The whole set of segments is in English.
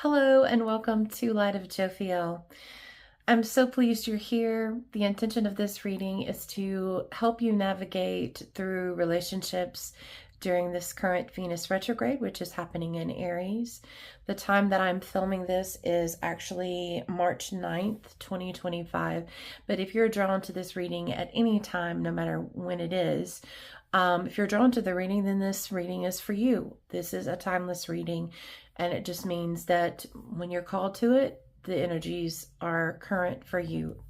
Hello and welcome to Light of Jophiel. I'm so pleased you're here. The intention of this reading is to help you navigate through relationships during this current Venus retrograde, which is happening in Aries. The time that I'm filming this is actually March 9th, 2025. But if you're drawn to this reading at any time, no matter when it is, if you're drawn to the reading, then this reading is for you. This is a timeless reading, and it just means that when you're called to it, the energies are current for you.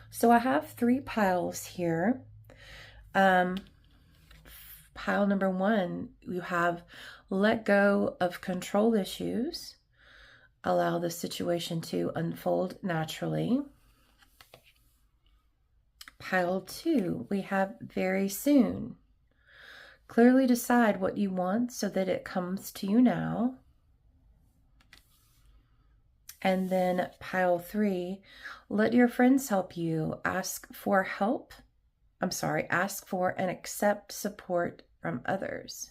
So I have 3 piles here. Pile number 1, you have let go of control issues. Allow the situation to unfold naturally. Pile 2, we have very soon. Clearly decide what you want so that it comes to you now. And then pile 3, let your friends help you. Ask for help. Ask for and accept support from others.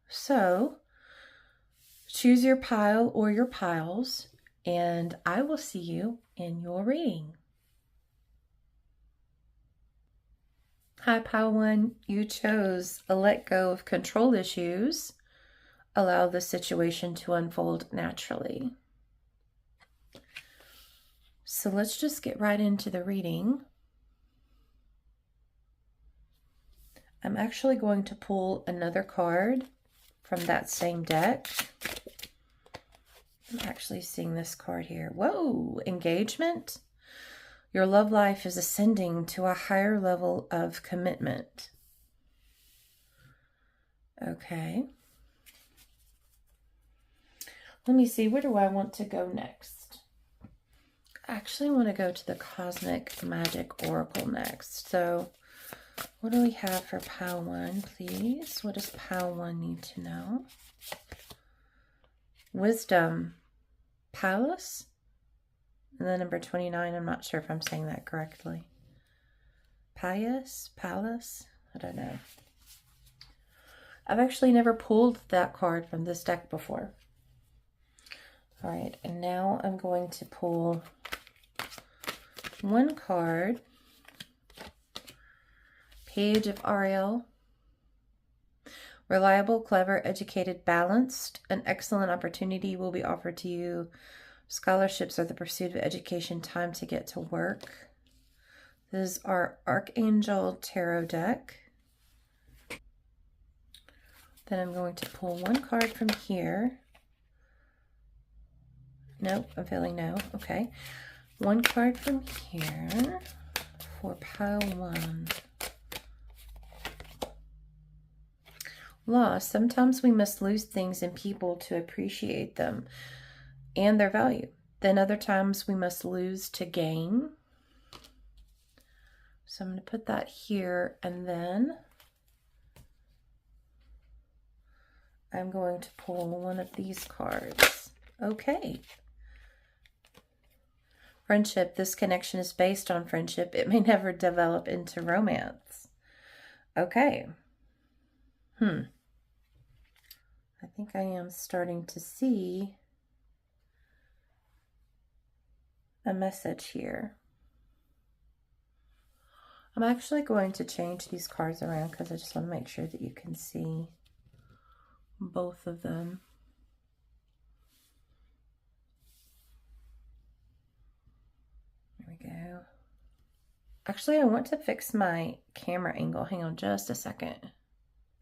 So choose your pile or your piles, and I will see you in your reading. Hi, pile 1. You chose a let go of control issues. Allow the situation to unfold naturally. So let's just get right into the reading. I'm actually going to pull another card from that same deck. I'm actually seeing this card here. Whoa, engagement. Your love life is ascending to a higher level of commitment. Okay. Let me see, where do I want to go next? I actually want to go to the Cosmic Magic Oracle next. So what do we have for pile 1, please? What does pile 1 need to know? Wisdom. Palace? And then number 29, I'm not sure if I'm saying that correctly. Palace? I don't know. I've actually never pulled that card from this deck before. All right, and now I'm going to pull one card. Page of Ariel. Reliable, clever, educated, balanced. An excellent opportunity will be offered to you. Scholarships are the pursuit of education. Time to get to work. This is our Archangel Tarot deck. Then I'm going to pull one card from here. Nope, I'm feeling no. Okay. One card from here for pile 1. Loss. Sometimes we must lose things and people to appreciate them and their value. Then other times we must lose to gain. So I'm going to put that here, and then I'm going to pull one of these cards. Okay. Friendship. This connection is based on friendship. It may never develop into romance. Okay. I think I am starting to see a message here. I'm actually going to change these cards around because I just want to make sure that you can see both of them. There we go. Actually, I want to fix my camera angle. Hang on just a second.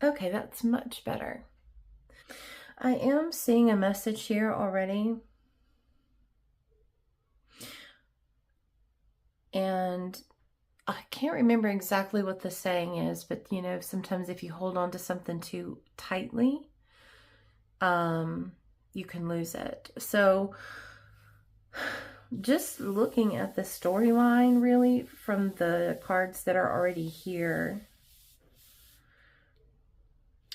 Okay, that's much better. I am seeing a message here already. And I can't remember exactly what the saying is, but you know, sometimes if you hold on to something too tightly, you can lose it. So just looking at the storyline really from the cards that are already here,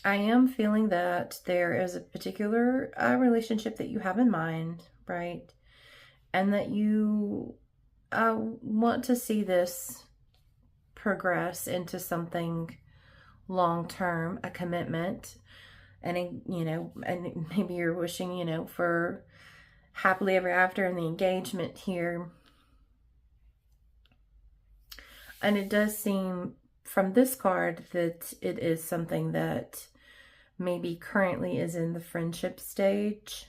I am feeling that there is a particular relationship that you have in mind, right? And that you want to see this progress into something long-term, a commitment, and, and maybe you're wishing, for happily ever after in the engagement here. And it does seem from this card that it is something that maybe currently is in the friendship stage.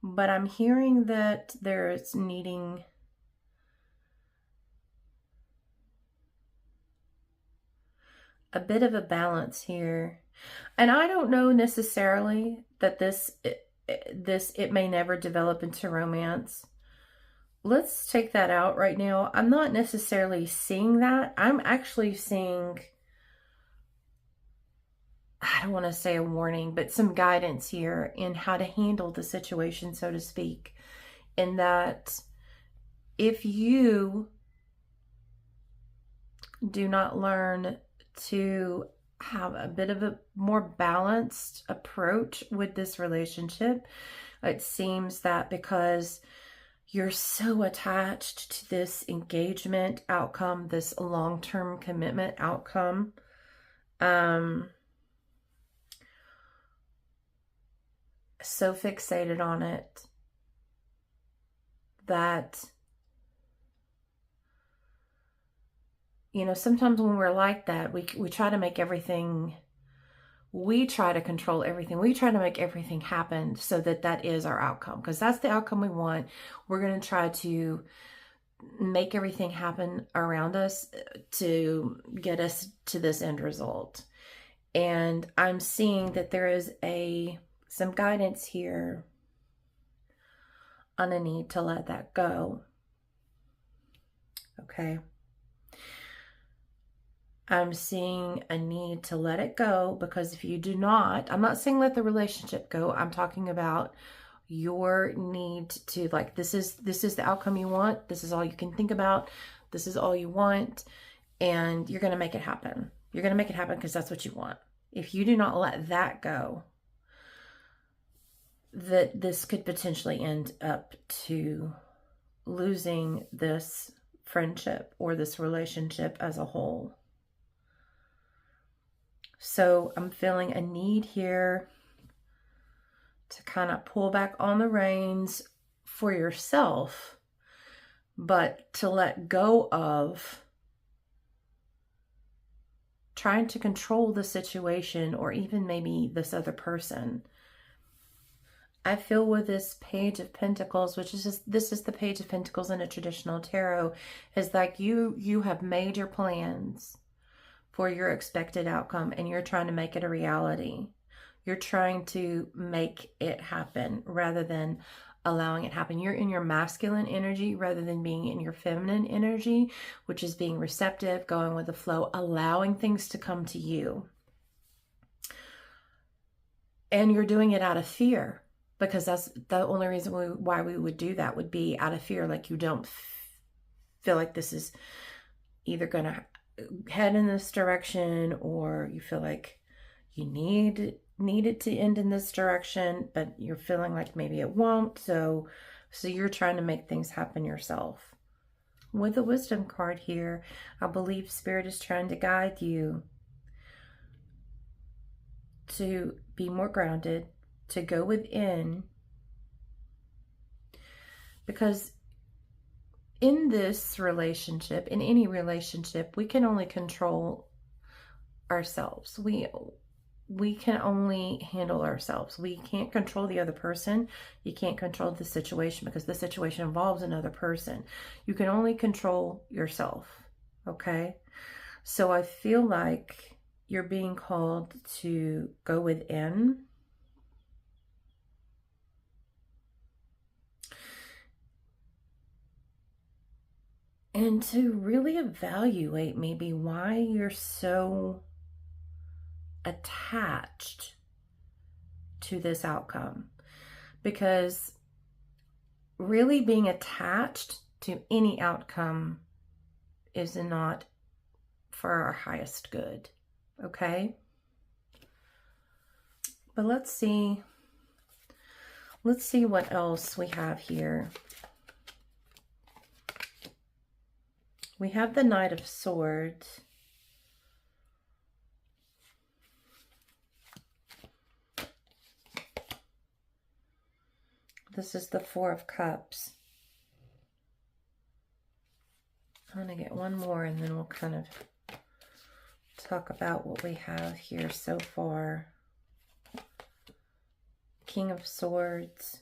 But I'm hearing that there's needing a bit of a balance here. And I don't know necessarily that it may never develop into romance. Let's take that out right now. I'm not necessarily seeing that. I'm actually seeing, I don't want to say a warning, but some guidance here in how to handle the situation, so to speak. In that if you do not learn to have a bit of a more balanced approach with this relationship, it seems that because you're so attached to this engagement outcome, this long-term commitment outcome, so fixated on it that, sometimes when we're like that, we try to make everything, we try to control everything. We try to make everything happen so that is our outcome, because that's the outcome we want. We're going to try to make everything happen around us to get us to this end result. And I'm seeing that there is some guidance here on a need to let that go. Okay. I'm seeing a need to let it go, because if you do not, I'm not saying let the relationship go. I'm talking about your need to, like, this is the outcome you want. This is all you can think about. This is all you want. And you're going to make it happen. You're going to make it happen because that's what you want. If you do not let that go, that this could potentially end up to losing this friendship or this relationship as a whole. So I'm feeling a need here to kind of pull back on the reins for yourself, but to let go of trying to control the situation or even maybe this other person. I feel with this Page of Pentacles, which is this is the Page of Pentacles in a traditional tarot, is like you have made your plans for your expected outcome and you're trying to make it a reality. You're trying to make it happen rather than allowing it happen. You're in your masculine energy rather than being in your feminine energy, which is being receptive, going with the flow, allowing things to come to you. And you're doing it out of fear, because that's the only reason why we would do that, would be out of fear. Like you don't feel like this is either going to head in this direction, or you feel like you need it to end in this direction, but you're feeling like maybe it won't. So you're trying to make things happen yourself. With the Wisdom card here, I believe Spirit is trying to guide you to be more grounded, to go within, because in this relationship, in any relationship, we can only control ourselves. We can only handle ourselves. We can't control the other person. You can't control the situation, because the situation involves another person. You can only control yourself, okay? So I feel like you're being called to go within and to really evaluate maybe why you're so attached to this outcome. Because really being attached to any outcome is not for our highest good, okay? But let's see what else we have here. We have the Knight of Swords. This is the Four of Cups. I'm going to get one more and then we'll kind of talk about what we have here so far. King of Swords.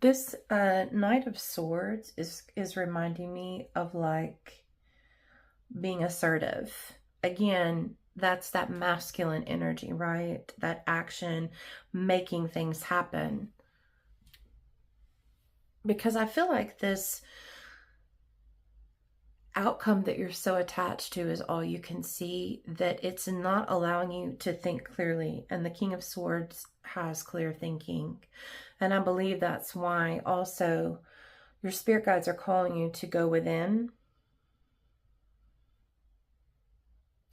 This Knight of Swords is reminding me of like being assertive. Again, that's that masculine energy, right? That action, making things happen. Because I feel like this outcome that you're so attached to is all you can see, that it's not allowing you to think clearly. And the King of Swords has clear thinking. And I believe that's why also your spirit guides are calling you to go within.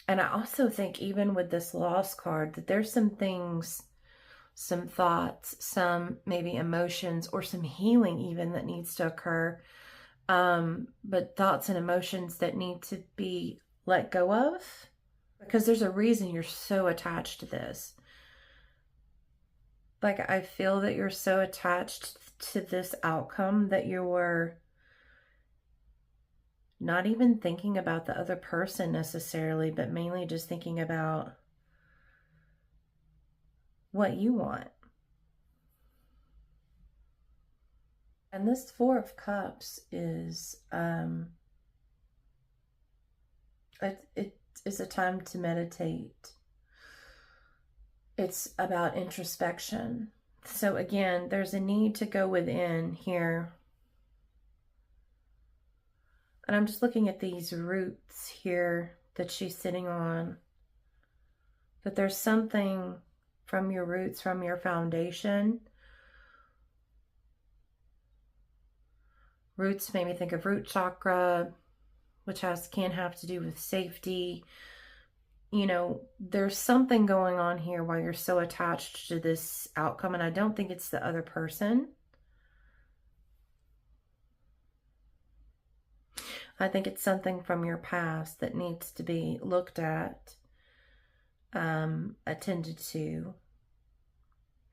And I also think even with this Lost card that there's some things, some thoughts, some maybe emotions, or some healing even that needs to occur. But thoughts and emotions that need to be let go of, because there's a reason you're so attached to this. Like, I feel that you're so attached to this outcome that you're not even thinking about the other person necessarily, but mainly just thinking about what you want. And this Four of Cups is, it is a time to meditate. It's about introspection. So again, there's a need to go within here. And I'm just looking at these roots here that she's sitting on. That there's something from your roots, from your foundation. Roots made me think of root chakra, which can have to do with safety. You know, there's something going on here while you're so attached to this outcome, and I don't think it's the other person. I think it's something from your past that needs to be looked at, attended to,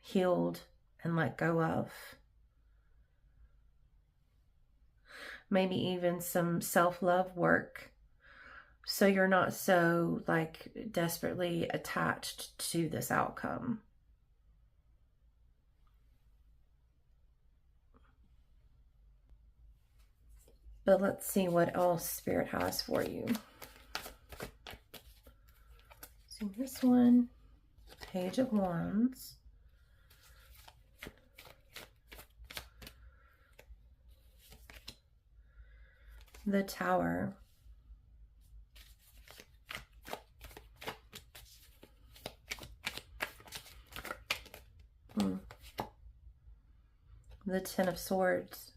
healed, and let go of. Maybe even some self-love work, so you're not so like desperately attached to this outcome. But let's see what else Spirit has for you. So this one, Page of Wands. The Tower. The Ten of Swords.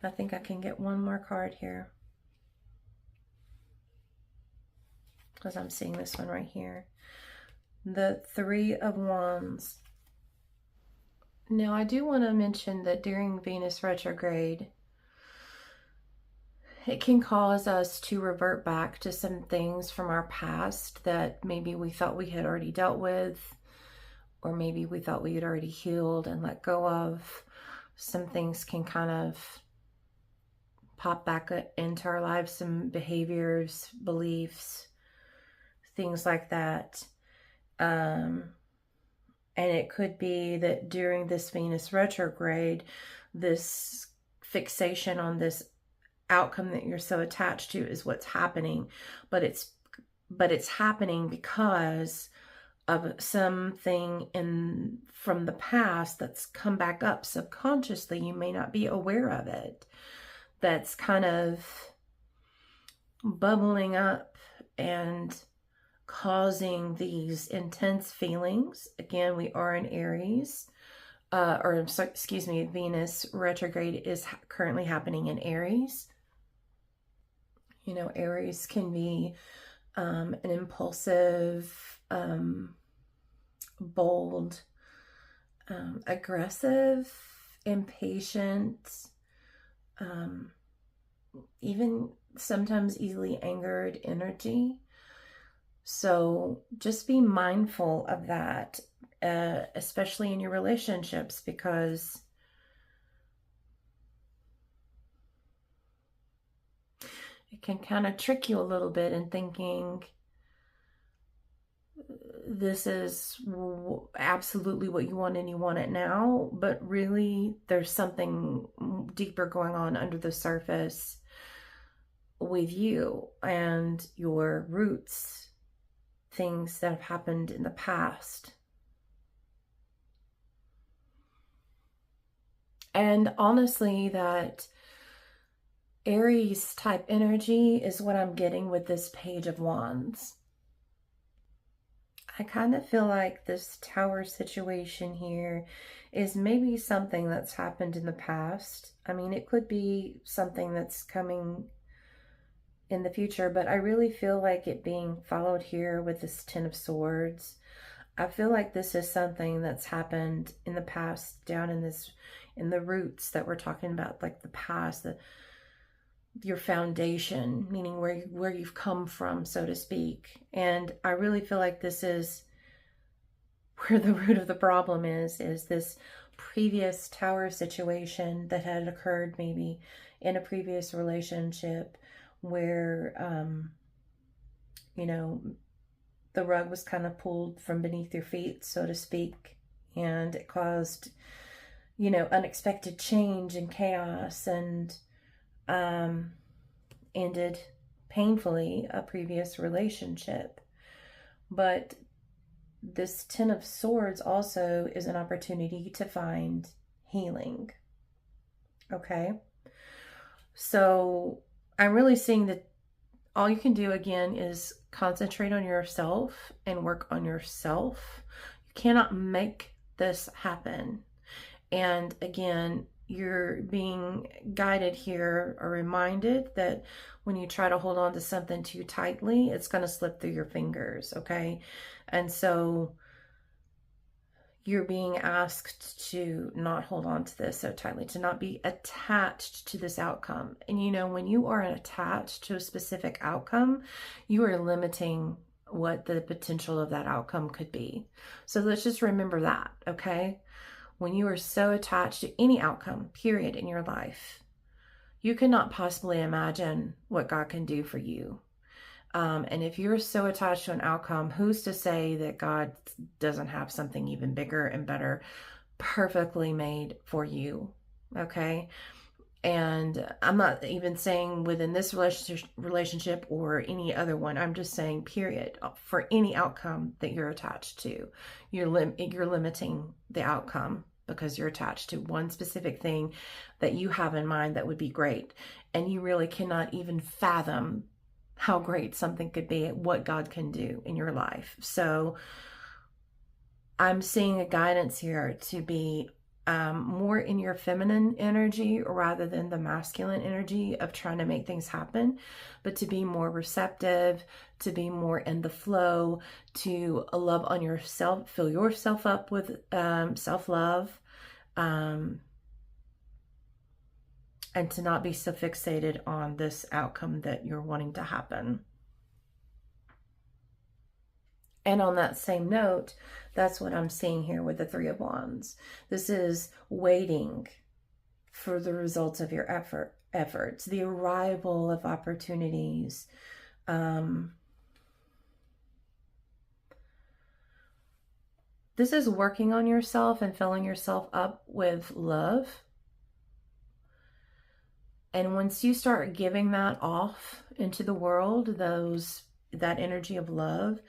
I think I can get one more card here, because I'm seeing this one right here. The Three of Wands. Now, I do want to mention that during Venus retrograde, it can cause us to revert back to some things from our past that maybe we thought we had already dealt with, or maybe we thought we had already healed and let go of. Some things can kind of pop back into our lives, some behaviors, beliefs, things like that. And it could be that during this Venus retrograde, this fixation on this outcome that you're so attached to is what's happening, but it's happening because of something from the past that's come back up subconsciously. You may not be aware of it. That's kind of bubbling up and causing these intense feelings. Again, we are in Aries, Venus retrograde is currently happening in Aries. You know, Aries can be an impulsive, bold, aggressive, impatient, even sometimes easily angered energy. So just be mindful of that, especially in your relationships, because it can kind of trick you a little bit in thinking this is absolutely what you want and you want it now, but really there's something deeper going on under the surface with you and your roots, things that have happened in the past. And honestly, that Aries type energy is what I'm getting with this Page of Wands. I kind of feel like this Tower situation here is maybe something that's happened in the past. I mean, it could be something that's coming in the future, but I really feel like it being followed here with this Ten of Swords. I feel like this is something that's happened in the past, down in the roots that we're talking about, like the past, your foundation, meaning where you've come from, so to speak. And I really feel like this is where the root of the problem is this previous Tower situation that had occurred maybe in a previous relationship where, you know, the rug was kind of pulled from beneath your feet, so to speak, and it caused, you know, unexpected change and chaos, and ended painfully a previous relationship. But this Ten of Swords also is an opportunity to find healing. Okay? So I'm really seeing that all you can do again is concentrate on yourself and work on yourself. You cannot make this happen. And again, you're being guided here or reminded that when you try to hold on to something too tightly, it's going to slip through your fingers, okay? And so you're being asked to not hold on to this so tightly, to not be attached to this outcome. And you know, when you are attached to a specific outcome, you are limiting what the potential of that outcome could be. So let's just remember that, okay? When you are so attached to any outcome, period, in your life, you cannot possibly imagine what God can do for you. And if you're so attached to an outcome, who's to say that God doesn't have something even bigger and better, perfectly made for you? Okay. And I'm not even saying within this relationship or any other one. I'm just saying, period, for any outcome that you're attached to, you're limiting the outcome because you're attached to one specific thing that you have in mind that would be great. And you really cannot even fathom how great something could be, what God can do in your life. So I'm seeing a guidance here to be more in your feminine energy rather than the masculine energy of trying to make things happen, but to be more receptive, to be more in the flow, to love on yourself, fill yourself up with self-love, and to not be so fixated on this outcome that you're wanting to happen. And on that same note, that's what I'm seeing here with the Three of Wands. This is waiting for the results of your efforts, the arrival of opportunities. This is working on yourself and filling yourself up with love. And once you start giving that off into the world, that energy of love,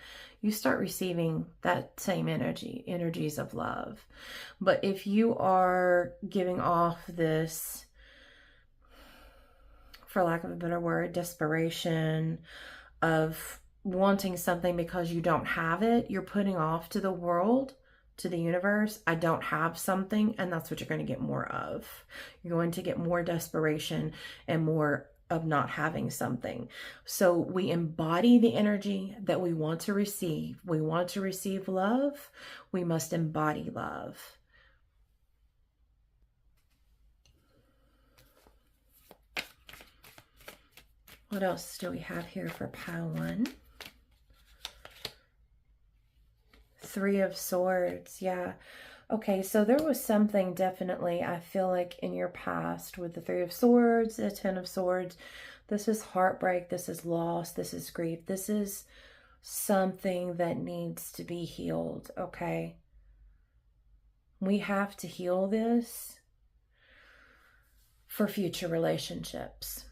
you start receiving that same energies of love. But if you are giving off this, for lack of a better word, desperation of wanting something because you don't have it, you're putting off to the world, to the universe, I don't have something, and that's what you're going to get more of. You're going to get more desperation and more of not having something. So we embody the energy that we want to receive. We want to receive love. We must embody love. What else do we have here for pile 1? 3 of Swords. Yeah. Okay, so there was something definitely, I feel like, in your past with the 3 of Swords, the 10 of Swords. This is heartbreak. This is loss. This is grief. This is something that needs to be healed, okay? We have to heal this for future relationships.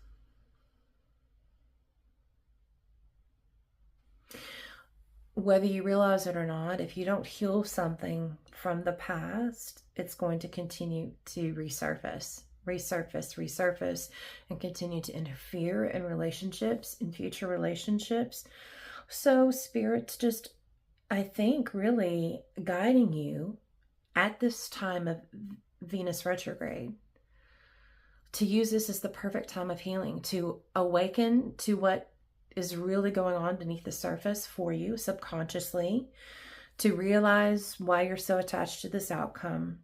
Whether you realize it or not, if you don't heal something from the past, it's going to continue to resurface, and continue to interfere in relationships, in future relationships. So Spirit's just, I think, really guiding you at this time of Venus retrograde to use this as the perfect time of healing, to awaken to what is really going on beneath the surface for you subconsciously, to realize why you're so attached to this outcome.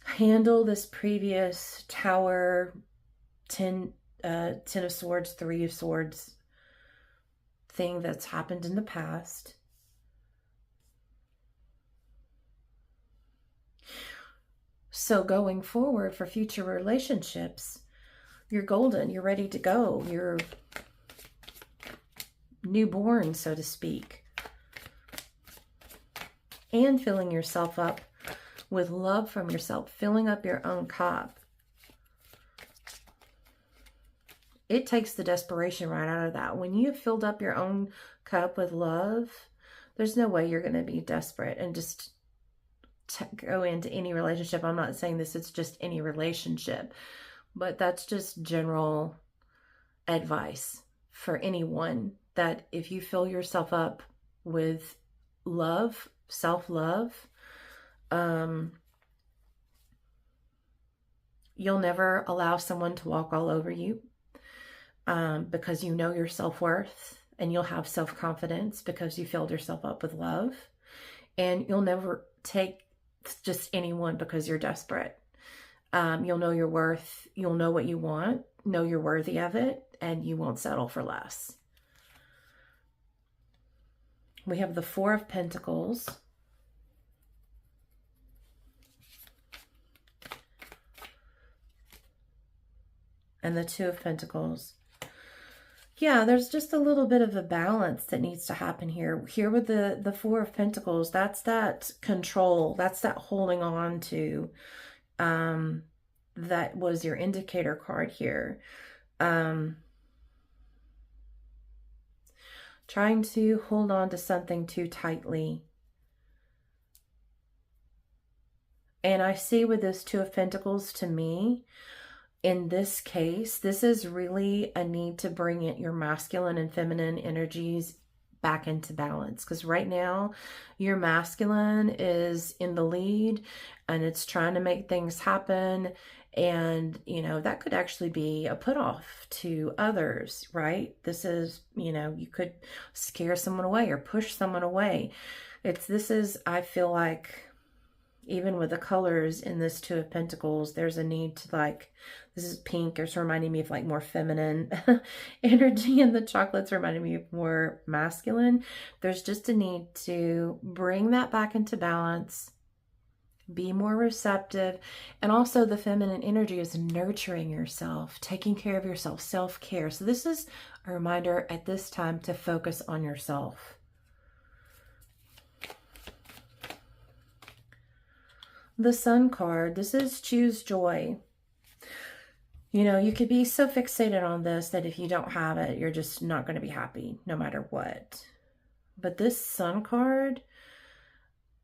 Handle this previous Tower, 10 of Swords, 3 of Swords thing that's happened in the past. So going forward for future relationships, you're golden, you're ready to go, you're newborn, so to speak. And filling yourself up with love from yourself, filling up your own cup. It takes the desperation right out of that. When you've filled up your own cup with love, there's no way you're going to be desperate and just go into any relationship. I'm not saying this, it's just any relationship, but that's just general advice for anyone, that if you fill yourself up with love, self-love, you'll never allow someone to walk all over you, because you know your self-worth, and you'll have self-confidence because you filled yourself up with love, and you'll never take just anyone because you're desperate. You'll know your worth, you'll know what you want, know you're worthy of it, and you won't settle for less. We have the 4 of Pentacles. And the 2 of Pentacles. Yeah, there's just a little bit of a balance that needs to happen here. Here with the 4 of Pentacles, that's that control, that's that holding on to. That was your indicator card here. Trying to hold on to something too tightly. And I see with this 2 of Pentacles, to me, in this case, this is really a need to bring in your masculine and feminine energies back into balance. Because right now, your masculine is in the lead and it's trying to make things happen. And, you know, that could actually be a put off to others, right? This is, you know, you could scare someone away or push someone away. This is, I feel like, even with the colors in this 2 of Pentacles, there's a need to, like, this is pink. It's reminding me of like more feminine energy, and the chocolate's reminding me of more masculine. There's just a need to bring that back into balance, be more receptive. And also the feminine energy is nurturing yourself, taking care of yourself, self-care. So this is a reminder at this time to focus on yourself. The Sun card, this is choose joy. You know, you could be so fixated on this that if you don't have it, you're just not going to be happy no matter what. But this Sun card,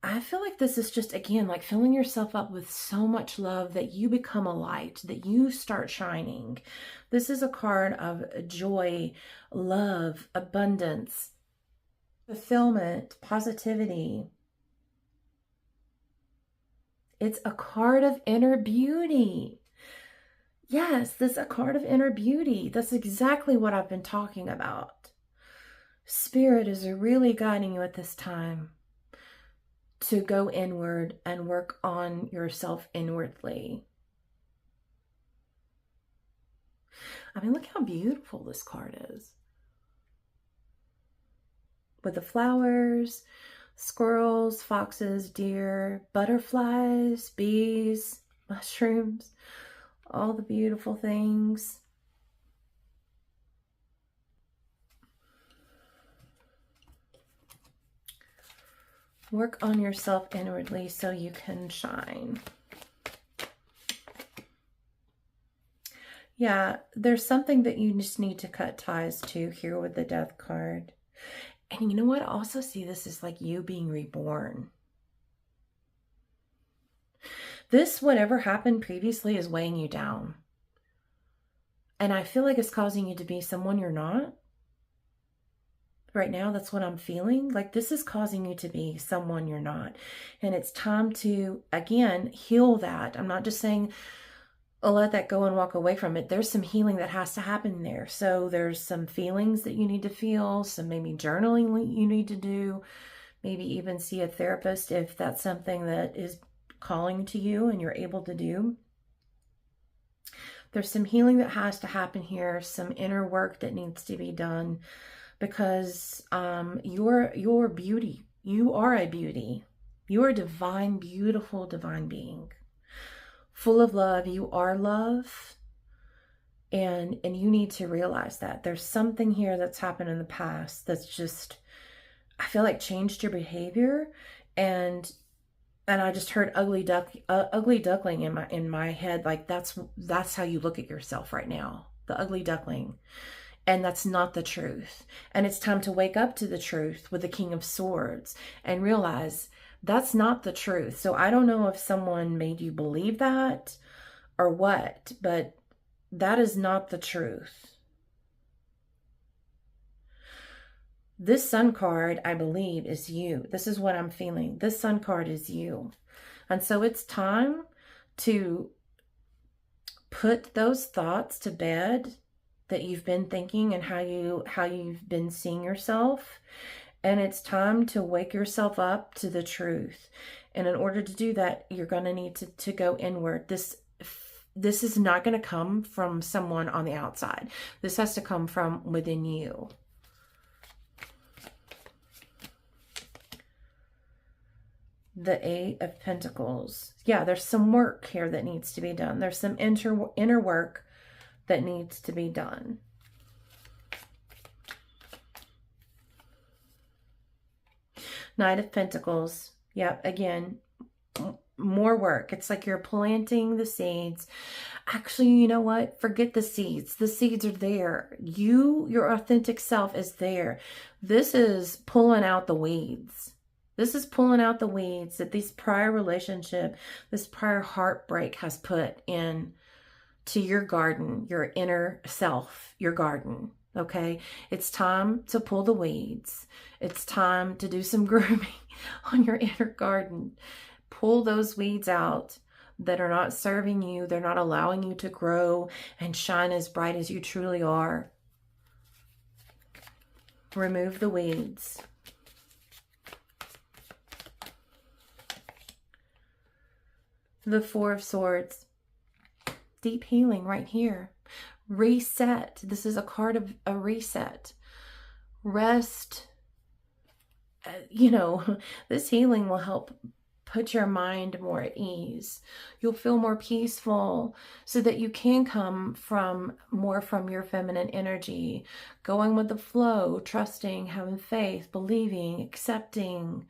I feel like this is just, again, like filling yourself up with so much love that you become a light, that you start shining. This is a card of joy, love, abundance, fulfillment, positivity. It's a card of inner beauty. Yes, this is a card of inner beauty. That's exactly what I've been talking about. Spirit is really guiding you at this time to go inward and work on yourself inwardly. I mean, look how beautiful this card is. With the flowers, squirrels, foxes, deer, butterflies, bees, mushrooms, all the beautiful things. Work on yourself inwardly so you can shine. Yeah, there's something that you just need to cut ties to here with the Death card. And you know what? I also see this as like you being reborn. This, whatever happened previously, is weighing you down. And I feel like it's causing you to be someone you're not. Right now, that's what I'm feeling. Like this is causing you to be someone you're not. And it's time to, again, heal that. I'm not just saying, oh, let that go and walk away from it. There's some healing that has to happen there. So there's some feelings that you need to feel, some maybe journaling you need to do, maybe even see a therapist if that's something that is calling to you and you're able to do. There's some healing that has to happen here, some inner work that needs to be done. Because your beauty, you are a beauty. You are a divine, beautiful, divine being. Full of love, you are love. And you need to realize that. There's something here that's happened in the past that's just, I feel like changed your behavior. And I just heard ugly duckling in my head. Like that's how you look at yourself right now. The ugly duckling. And that's not the truth. And it's time to wake up to the truth with the King of Swords and realize that's not the truth. So I don't know if someone made you believe that or what, but that is not the truth. This Sun card, I believe, is you. This is what I'm feeling. This Sun card is you. And so it's time to put those thoughts to bed that you've been thinking and how you've been seeing yourself. And it's time to wake yourself up to the truth. And in order to do that, you're going to need to go inward. This is not going to come from someone on the outside. This has to come from within you. The Eight of Pentacles. Yeah, there's some work here that needs to be done. There's some inner work that needs to be done. Knight of Pentacles. Yep, again, more work. It's like you're planting the seeds. Actually, you know what? Forget the seeds. The seeds are there. Your authentic self is there. This is pulling out the weeds. This is pulling out the weeds that this prior relationship, this prior heartbreak has put in to your garden, your inner self, your garden, okay? It's time to pull the weeds. It's time to do some grooming on your inner garden. Pull those weeds out that are not serving you. They're not allowing you to grow and shine as bright as you truly are. Remove the weeds. The Four of Swords. Deep healing right here. Reset. This is a card of a reset. Rest. This healing will help put your mind more at ease. You'll feel more peaceful so that you can come more from your feminine energy, going with the flow, trusting, having faith, believing, accepting.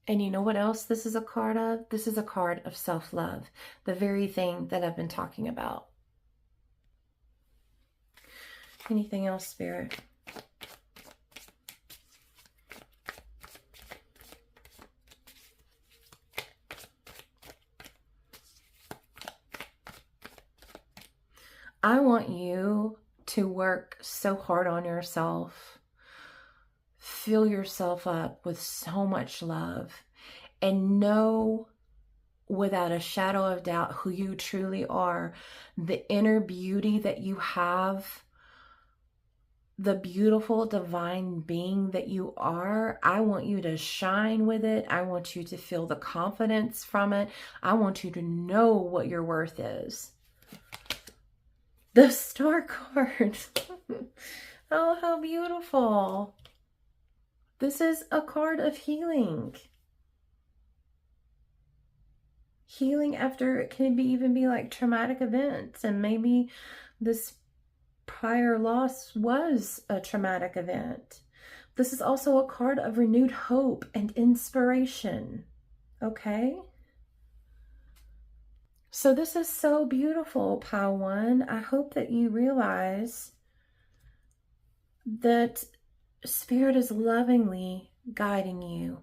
And you know what else this is a card of? This is a card of self-love, the very thing that I've been talking about. Anything else, Spirit? I want you to work so hard on yourself. Fill yourself up with so much love and know without a shadow of doubt who you truly are, the inner beauty that you have, the beautiful divine being that you are. I want you to shine with it. I want you to feel the confidence from it. I want you to know what your worth is. The Star card. Oh, how beautiful. This is a card of healing. Healing after, it can even be like traumatic events, and maybe this prior loss was a traumatic event. This is also a card of renewed hope and inspiration. Okay? So this is so beautiful, Pile One. I hope that you realize that Spirit is lovingly guiding you,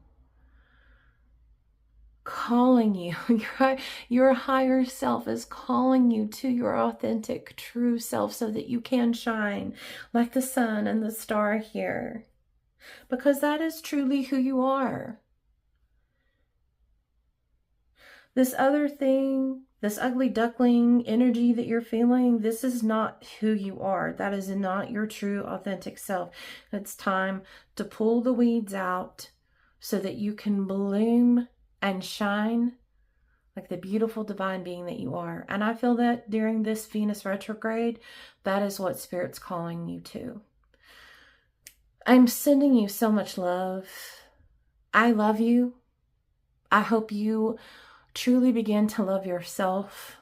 calling you. Your higher self is calling you to your authentic, true self so that you can shine like the sun and the star here. Because that is truly who you are. This other thing, this ugly duckling energy that you're feeling, this is not who you are. That is not your true, authentic self. It's time to pull the weeds out so that you can bloom and shine like the beautiful divine being that you are. And I feel that during this Venus retrograde, that is what Spirit's calling you to. I'm sending you so much love. I love you. I hope you truly begin to love yourself.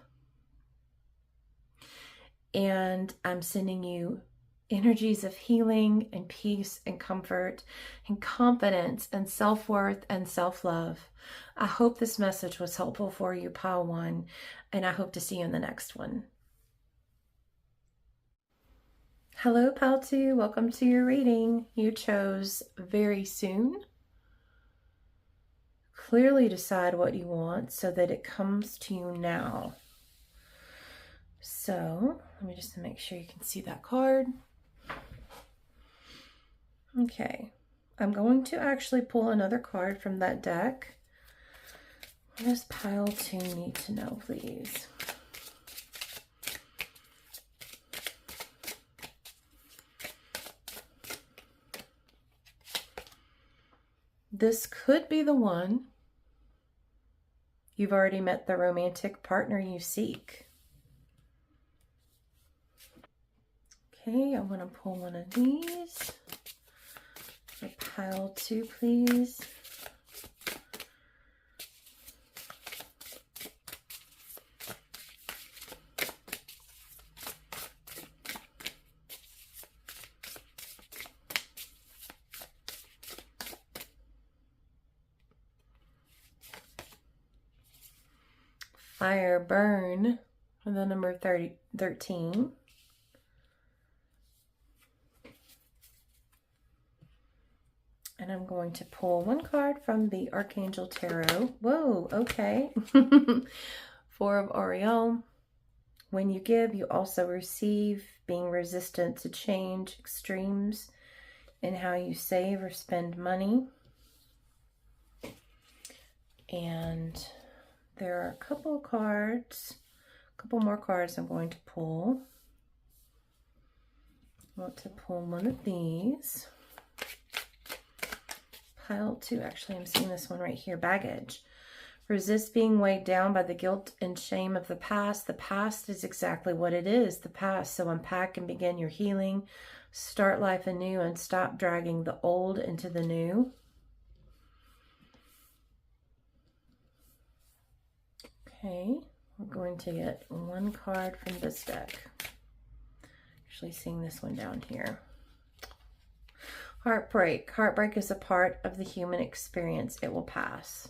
And I'm sending you energies of healing and peace and comfort and confidence and self-worth and self-love. I hope this message was helpful for you, Pile One, and I hope to see you in the next one. Hello, Pile Two. Welcome to your reading. You chose very soon. Clearly decide what you want so that it comes to you now. So let me just make sure you can see that card. Okay, I'm going to actually pull another card from that deck. What does Pile Two need to know, please? This could be the one. You've already met the romantic partner you seek. Okay, I want to pull one of these. For Pile Two, please. Fire Burn for the number 13. And I'm going to pull one card from the Archangel Tarot. Whoa, okay. Four of Ariel. When you give, you also receive. Being resistant to change, extremes in how you save or spend money. And there are a couple cards, a couple more cards I'm going to pull. I want to pull one of these. Pile Two, actually I'm seeing this one right here, Baggage. Resist being weighed down by the guilt and shame of the past. The past is exactly what it is, the past. So unpack and begin your healing. Start life anew and stop dragging the old into the new. Okay, we're going to get one card from this deck. Actually seeing this one down here. Heartbreak. Heartbreak is a part of the human experience. It will pass.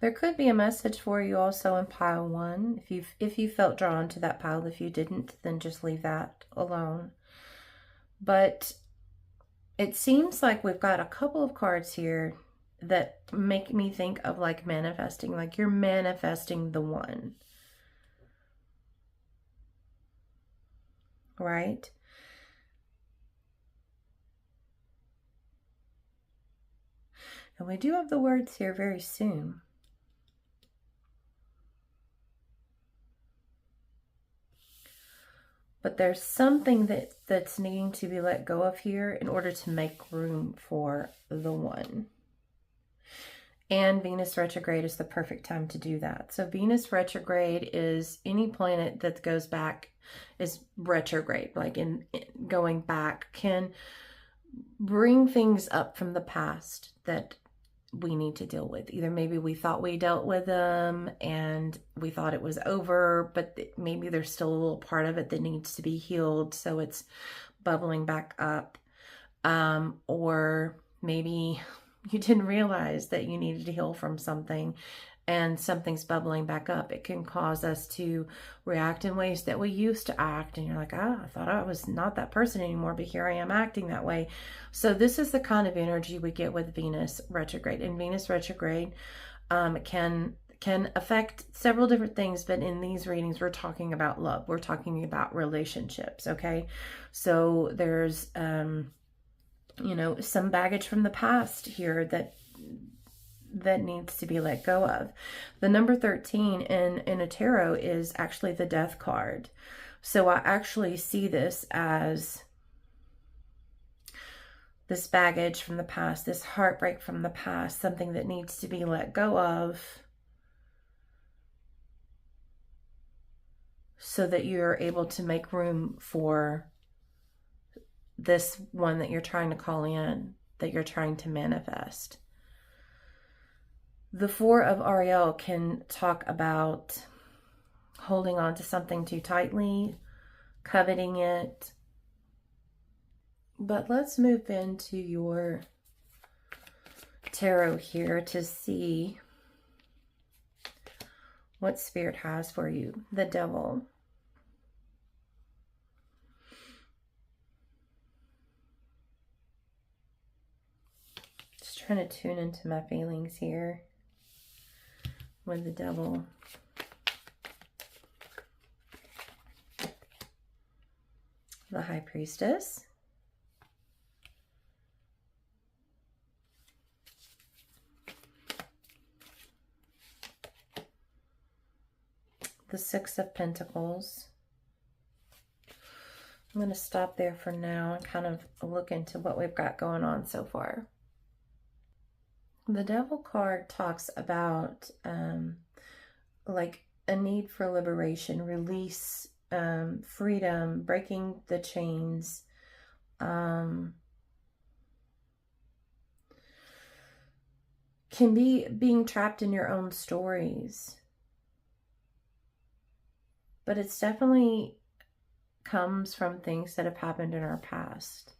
There could be a message for you also in Pile One. If you felt drawn to that pile. If you didn't, then just leave that alone. But it seems like we've got a couple of cards here that make me think of like manifesting, like you're manifesting the one, right? And we do have the words here very soon. But there's something that's needing to be let go of here in order to make room for the one. And Venus retrograde is the perfect time to do that. So Venus retrograde is any planet that goes back, is retrograde, like in going back, can bring things up from the past that we need to deal with. Either maybe we thought we dealt with them and we thought it was over, but maybe there's still a little part of it that needs to be healed, so it's bubbling back up. Or maybe you didn't realize that you needed to heal from something and something's bubbling back up. It can cause us to react in ways that we used to act. And you're like, I thought I was not that person anymore, but here I am acting that way. So this is the kind of energy we get with Venus retrograde. And Venus retrograde can affect several different things, but in these readings, we're talking about love. We're talking about relationships, okay? So there's, you know, some baggage from the past here that needs to be let go of. The number 13 in a tarot is actually the Death card. So I actually see this as this baggage from the past, this heartbreak from the past, something that needs to be let go of so that you're able to make room for this one that you're trying to call in, that you're trying to manifest. The Four of Ariel can talk about holding on to something too tightly, coveting it. But let's move into your tarot here to see what Spirit has for you. The Devil. Just trying to tune into my feelings here with the Devil. The High Priestess. The Six of Pentacles. I'm going to stop there for now and kind of look into what we've got going on so far. The Devil card talks about like a need for liberation, release, freedom, breaking the chains, can be being trapped in your own stories. But it's definitely comes from things that have happened in our past.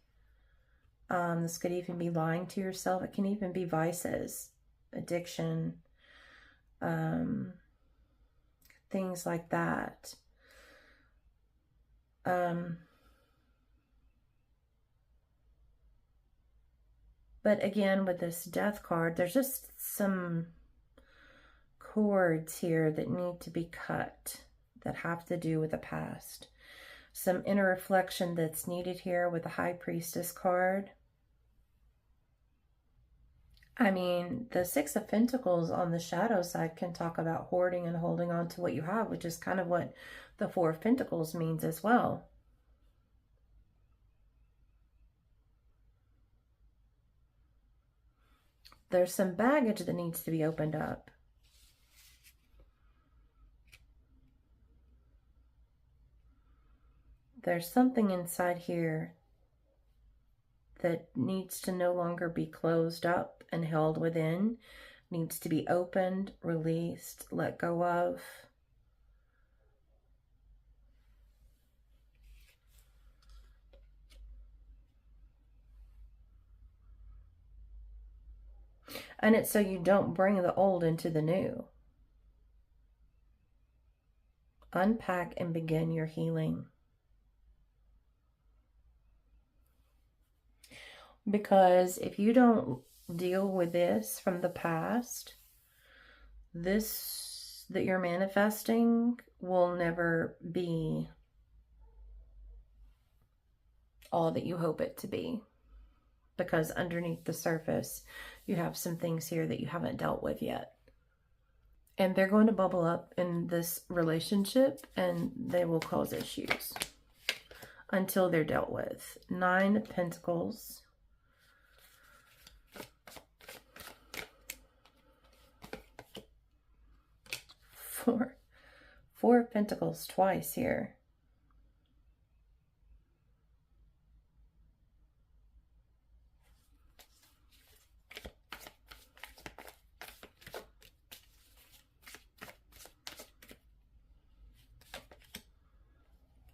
This could even be lying to yourself. It can even be vices, addiction, things like that. But again, with this Death card, there's just some cords here that need to be cut that have to do with the past. Some inner reflection that's needed here with the High Priestess card. I mean, the Six of Pentacles on the shadow side can talk about hoarding and holding on to what you have, which is kind of what the Four of Pentacles means as well. There's some baggage that needs to be opened up. There's something inside here that needs to no longer be closed up and held within, needs to be opened, released, let go of. And it's so you don't bring the old into the new. Unpack and begin your healing. Because if you don't deal with this from the past, this that you're manifesting will never be all that you hope it to be. Because underneath the surface, you have some things here that you haven't dealt with yet. And they're going to bubble up in this relationship and they will cause issues until they're dealt with. 9 of Pentacles. Four of Pentacles twice here.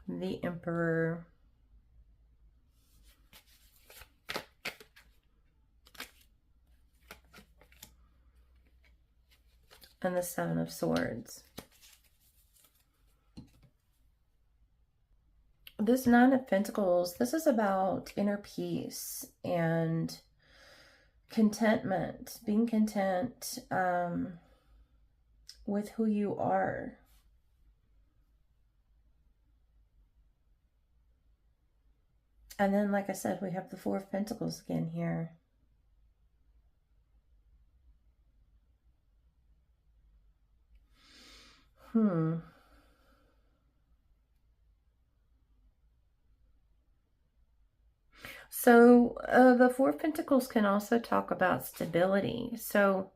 The Emperor. And the Seven of Swords. This 9 of Pentacles, this is about inner peace and contentment, being content with who you are. And then, like I said, we have the 4 of Pentacles again here. So the 4 of Pentacles can also talk about stability. So,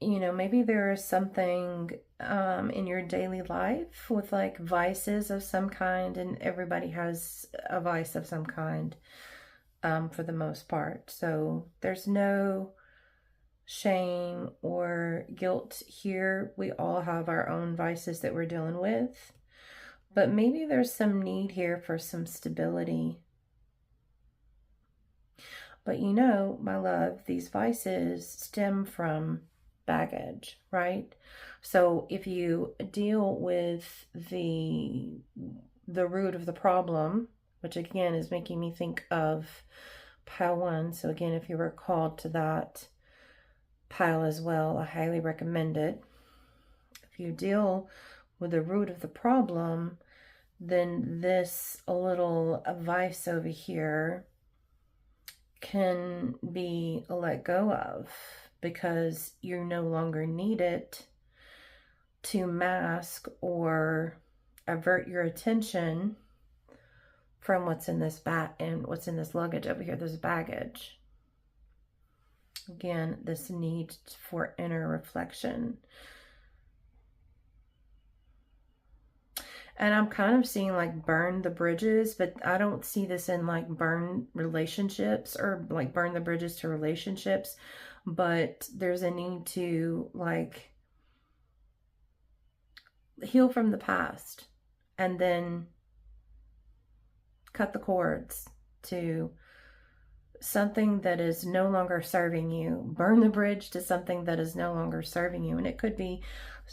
you know, maybe there is something in your daily life with like vices of some kind, and everybody has a vice of some kind for the most part. So there's no shame or guilt here. We all have our own vices that we're dealing with, but maybe there's some need here for some stability. But you know, my love, these vices stem from baggage, right? So if you deal with the root of the problem, which again is making me think of pile 1. So again, if you were called to that pile as well, I highly recommend it. If you deal with the root of the problem, then this little vice over here can be let go of, because you no longer need it to mask or avert your attention from what's in this what's in this luggage over here. There's baggage. Again, this need for inner reflection. And I'm kind of seeing like burn the bridges, but I don't see this in like burn relationships or like burn the bridges to relationships. But there's a need to like heal from the past and then cut the cords to something that is no longer serving you. Burn the bridge to something that is no longer serving you. And it could be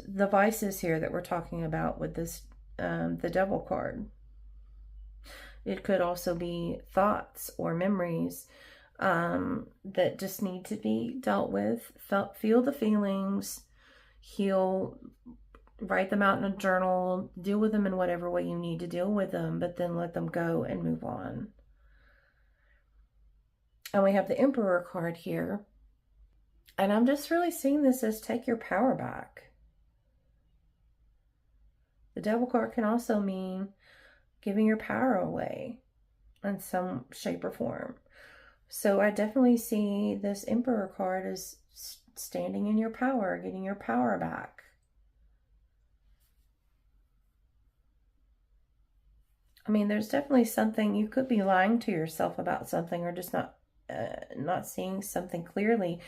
the vices here that we're talking about with this, the Devil card. It could also be thoughts or memories that just need to be dealt with. Feel the feelings, heal, write them out in a journal, deal with them in whatever way you need to deal with them, but then let them go and move on. And we have the Emperor card here. And I'm just really seeing this as take your power back. The Devil card can also mean giving your power away in some shape or form. So I definitely see this Emperor card as standing in your power, getting your power back. I mean, there's definitely something, you could be lying to yourself about something, or just not seeing something clearly,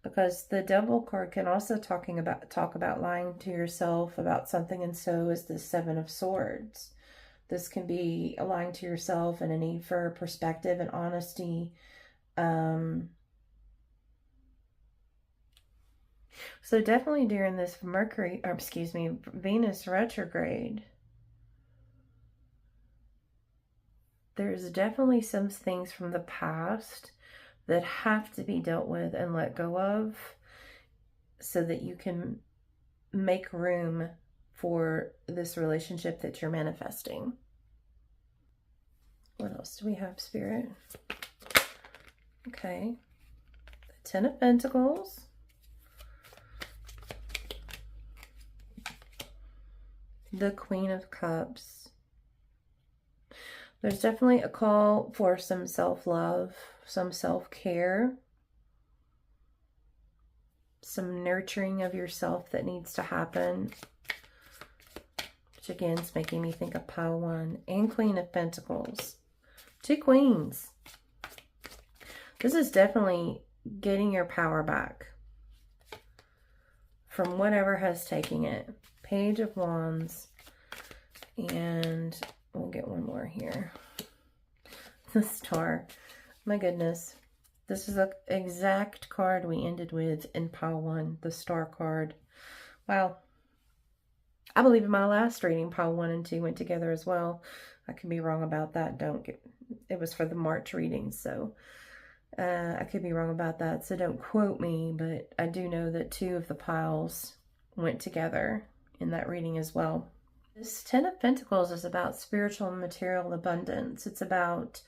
because the Devil card can also talk about lying to yourself about something, and so is the Seven of Swords. This can be lying to yourself and a need for perspective and honesty. So definitely during this Venus retrograde, there's definitely some things from the past that have to be dealt with and let go of so that you can make room for this relationship that you're manifesting. What else do we have, Spirit? Okay. The Ten of Pentacles. The Queen of Cups. There's definitely a call for some self-love, some self-care, some nurturing of yourself that needs to happen. Which again is making me think of pile 1 and Queen of Pentacles. 2 queens. This is definitely getting your power back from whatever has taken it. Page of Wands. And we'll get one more here. The Star. My goodness. This is the exact card we ended with in pile 1. The Star card. Wow. I believe in my last reading, pile 1 and 2 went together as well. I could be wrong about that. It was for the March reading, so I could be wrong about that. So don't quote me, but I do know that 2 of the piles went together in that reading as well. This 10 of Pentacles is about spiritual and material abundance. It's about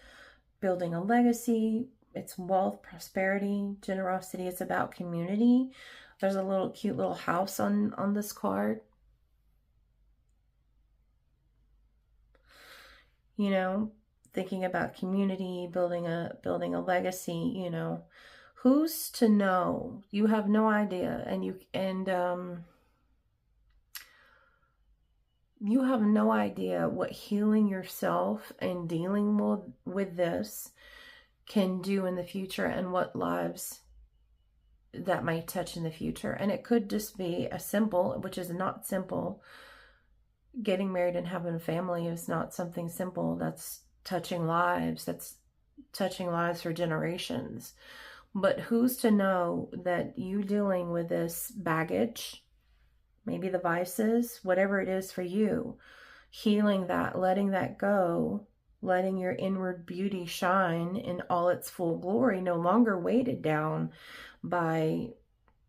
building a legacy. It's wealth, prosperity, generosity. It's about community. There's a cute little house on this card. You know, thinking about community, building a legacy, you know. Who's to know? You have no idea, and you have no idea what healing yourself and dealing with this can do in the future, and what lives that might touch in the future. And it could just be a simple, which is not simple. Getting married and having a family is not something simple. That's touching lives. That's touching lives for generations. But who's to know that you dealing with this baggage, maybe the vices, whatever it is for you, healing that, letting that go, letting your inward beauty shine in all its full glory, no longer weighted down by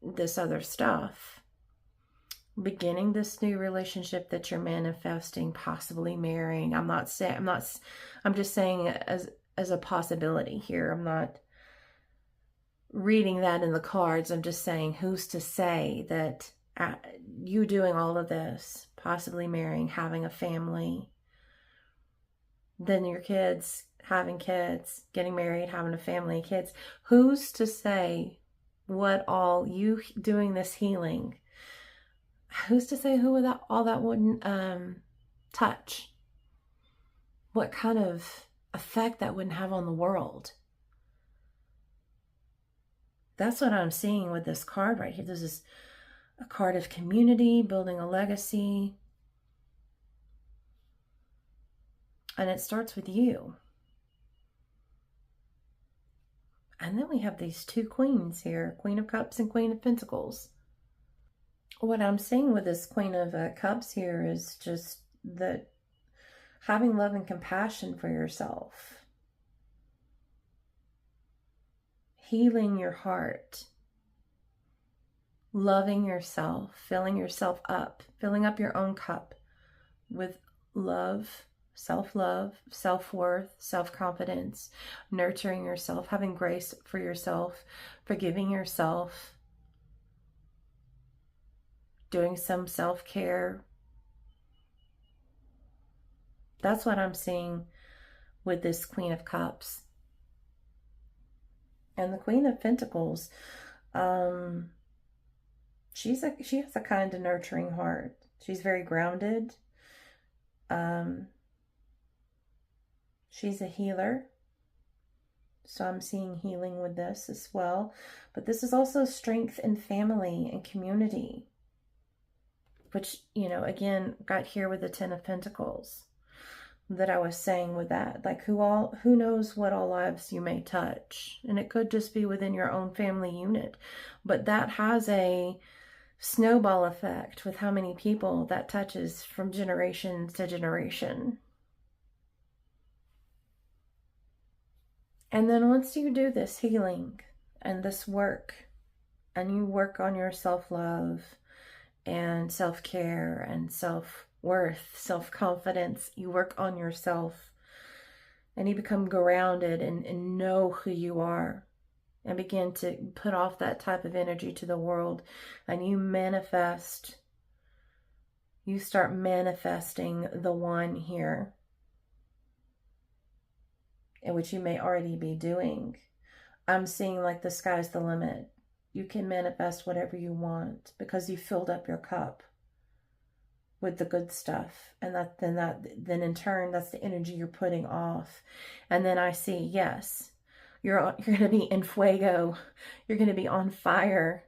this other stuff. Beginning this new relationship that you're manifesting, possibly marrying. I'm just saying as a possibility here. I'm not reading that in the cards. I'm just saying, who's to say that you doing all of this, possibly marrying, having a family, then your kids, having kids, getting married, having a family, kids, who's to say what all you doing this healing, who's to say who all that wouldn't touch? What kind of effect that wouldn't have on the world? That's what I'm seeing with this card right here. This is a card of community, building a legacy. And it starts with you. And then we have these 2 queens here, Queen of Cups and Queen of Pentacles. What I'm seeing with this Queen of Cups here is just that having love and compassion for yourself. Healing your heart. Loving yourself. Filling yourself up. Filling up your own cup with love, self-love, self-worth, self-confidence. Nurturing yourself. Having grace for yourself. Forgiving yourself. Doing some self-care. That's what I'm seeing with this Queen of Cups. And the Queen of Pentacles, she has a kind of nurturing heart. She's very grounded. She's a healer. So I'm seeing healing with this as well. But this is also strength in family and community. Which, you know, again, got here with the 10 of Pentacles that I was saying with that. Like, who knows what all lives you may touch. And it could just be within your own family unit. But that has a snowball effect with how many people that touches from generation to generation. And then once you do this healing and this work, and you work on your self-love, and self-care and self-worth, self-confidence, you work on yourself and you become grounded and know who you are. and begin to put off that type of energy to the world, and you manifest, you start manifesting the one here, in which you may already be doing. I'm seeing like the sky's the limit. You can manifest whatever you want because you filled up your cup with the good stuff, and then in turn that's the energy you're putting off. And then I see, yes, you're going to be in fuego. You're going to be on fire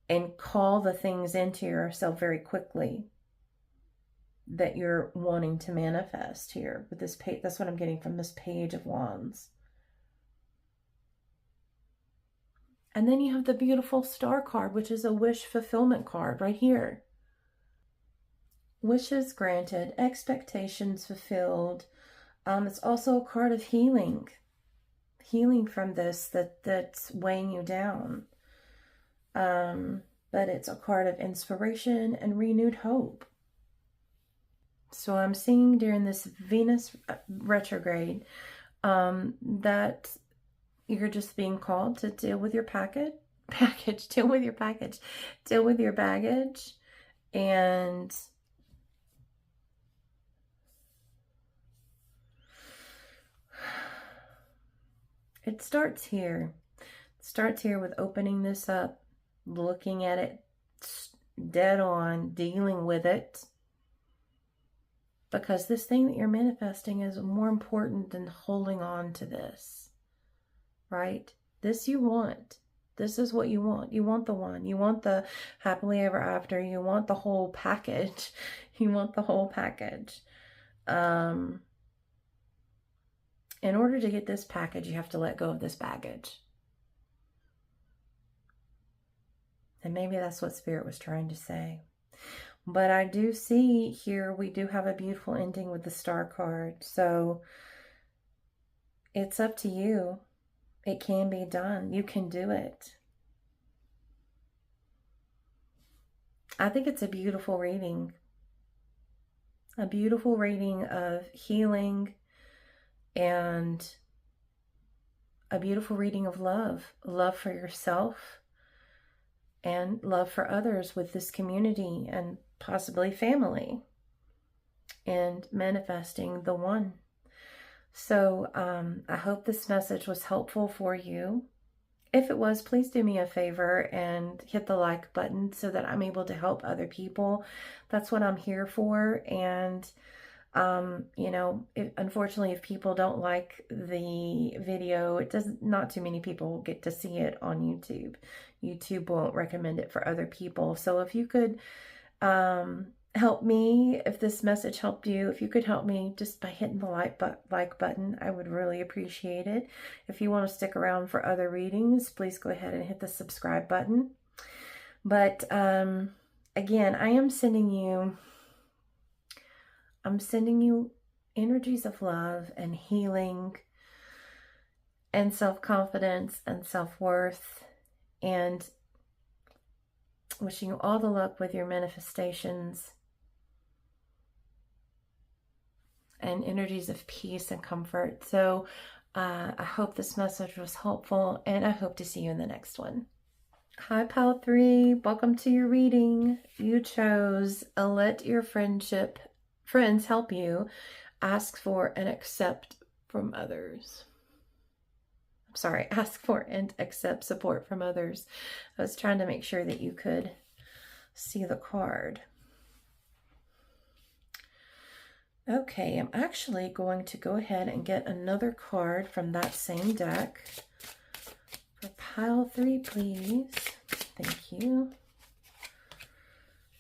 and call the things into yourself very quickly that you're wanting to manifest here with this page. That's what I'm getting from this Page of Wands. And then you have the beautiful Star card, which is a wish fulfillment card right here. Wishes granted, expectations fulfilled. It's also a card of healing. Healing from this that's weighing you down. But it's a card of inspiration and renewed hope. So I'm seeing during this Venus retrograde that you're just being called to deal with your deal with your baggage, and it starts here. It starts here with opening this up, looking at it dead on, dealing with it. Because this thing that you're manifesting is more important than holding on to this, right? This you want. This is what you want. You want the one. You want the happily ever after. You want the whole package. You want the whole package. In order to get this package, you have to let go of this baggage. And maybe that's what Spirit was trying to say. But I do see here, we do have a beautiful ending with the Star card. So it's up to you. It can be done. You can do it. I think it's a beautiful reading. A beautiful reading of healing and a beautiful reading of love. Love for yourself and love for others with this community and possibly family, and manifesting the one. So I hope this message was helpful for you. If it was, please do me a favor and hit the like button so that I'm able to help other people. That's what I'm here for. And you know, unfortunately, if people don't like the video, not too many people get to see it on YouTube. YouTube won't recommend it for other people. So if you could help me, if this message helped you, if you could help me just by hitting the like button, I would really appreciate it. If you want to stick around for other readings, please go ahead and hit the subscribe button. But again, I'm sending you energies of love and healing and self-confidence and self-worth, and wishing you all the luck with your manifestations and energies of peace and comfort. So I hope this message was helpful, and I hope to see you in the next one. Hi, Pile 3. Welcome to your reading. You chose let your friends help you, ask for and accept from others. I'm sorry, ask for and accept support from others. I was trying to make sure that you could see the card. Okay, I'm actually going to go ahead and get another card from that same deck. For Pile 3, please. Thank you.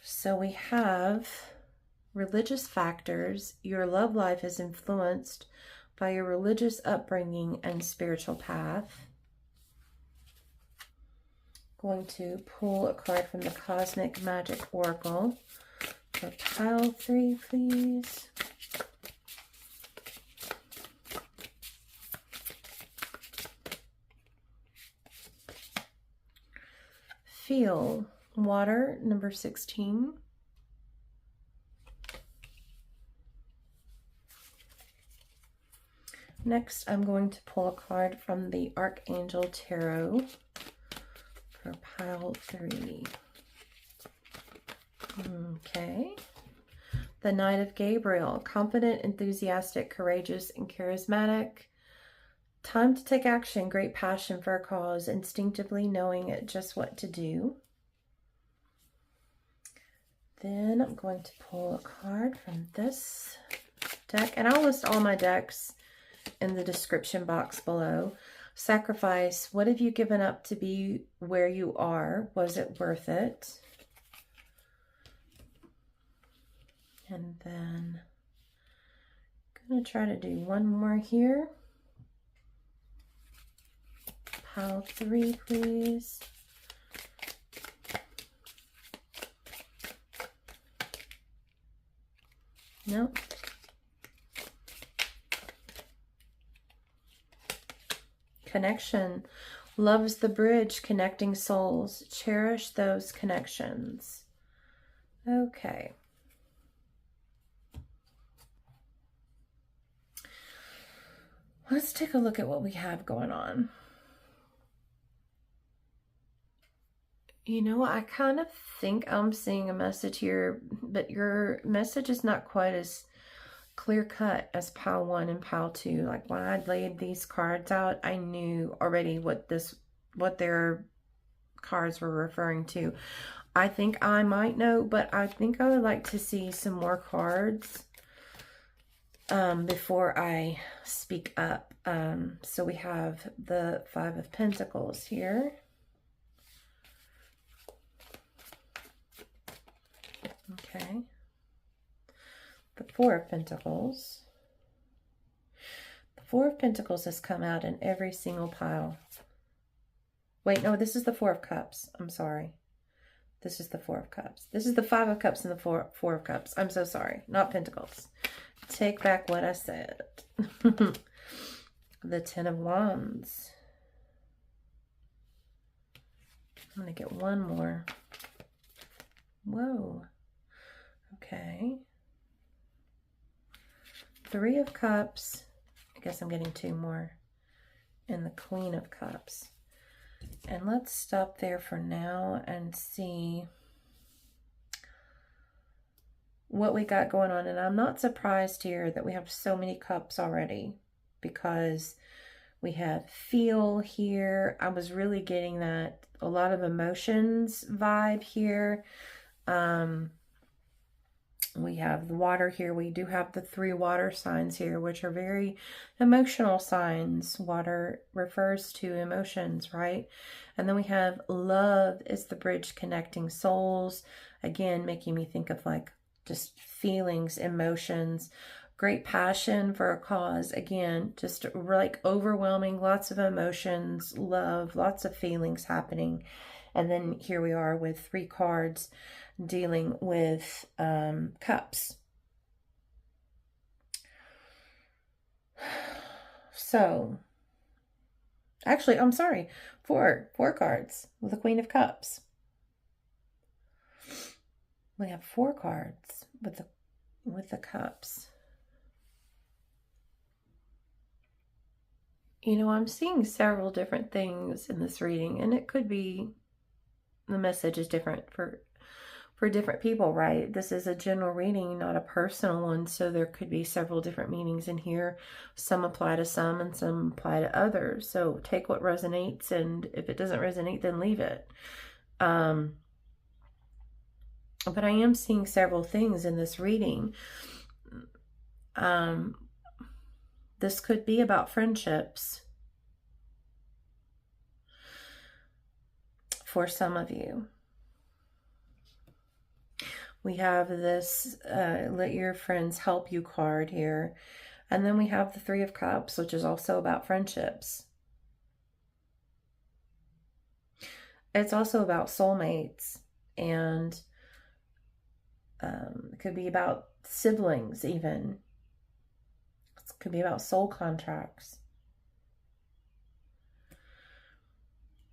So we have religious factors. Your love life is influenced by your religious upbringing and spiritual path. Going to pull a card from the Cosmic Magic Oracle. For Pile 3, please. Feel, water, number 16. Next, I'm going to pull a card from the Archangel Tarot for pile 3. Okay. The Knight of Gabriel, confident, enthusiastic, courageous, and charismatic. Time to take action, great passion for a cause, instinctively knowing just what to do. Then I'm going to pull a card from this deck, and I'll list all my decks in the description box below. Sacrifice, what have you given up to be where you are? Was it worth it? And then I'm going to try to do one more here. Pile 3, please. Nope. Connection. Love's the bridge connecting souls. Cherish those connections. Okay. Let's take a look at what we have going on. You know, I kind of think I'm seeing a message here, but your message is not quite as clear-cut as pile 1 and pile 2. Like when I laid these cards out, I knew already what their cards were referring to. I think I might know, but I think I would like to see some more cards before I speak up. So we have the 5 of Pentacles here. Okay. The 4 of Pentacles. The 4 of Pentacles has come out in every single pile. Wait, no, this is the 4 of Cups. I'm sorry. This is the 4 of Cups. This is the 5 of Cups and the 4 of Cups. I'm so sorry. Not Pentacles. Take back what I said. The 10 of Wands. I'm going to get one more. Whoa. Okay. 3 of Cups. I guess I'm getting 2 more. And the Queen of Cups. And let's stop there for now and see what we got going on. And I'm not surprised here that we have so many cups already, because we have feel here. I was really getting that a lot of emotions vibe here. We have the water here. We do have the 3 water signs here, which are very emotional signs. Water refers to emotions, right? And then we have love is the bridge connecting souls. Again, making me think of like just feelings, emotions, great passion for a cause. Again, just like overwhelming, lots of emotions, love, lots of feelings happening. And then here we are with 3 cards dealing with cups. So, actually, I'm sorry, 4 cards with the Queen of Cups. We have 4 cards with the cups. You know, I'm seeing several different things in this reading, and it could be the message is different for different people, right? This is a general reading, not a personal one, so there could be several different meanings in here. Some apply to some and some apply to others. So take what resonates, and if it doesn't resonate, then leave it. But I am seeing several things in this reading. This could be about friendships for some of you. We have this let your friends help you card here. And then we have the 3 of Cups, which is also about friendships. It's also about soulmates, and it could be about siblings even. It could be about soul contracts.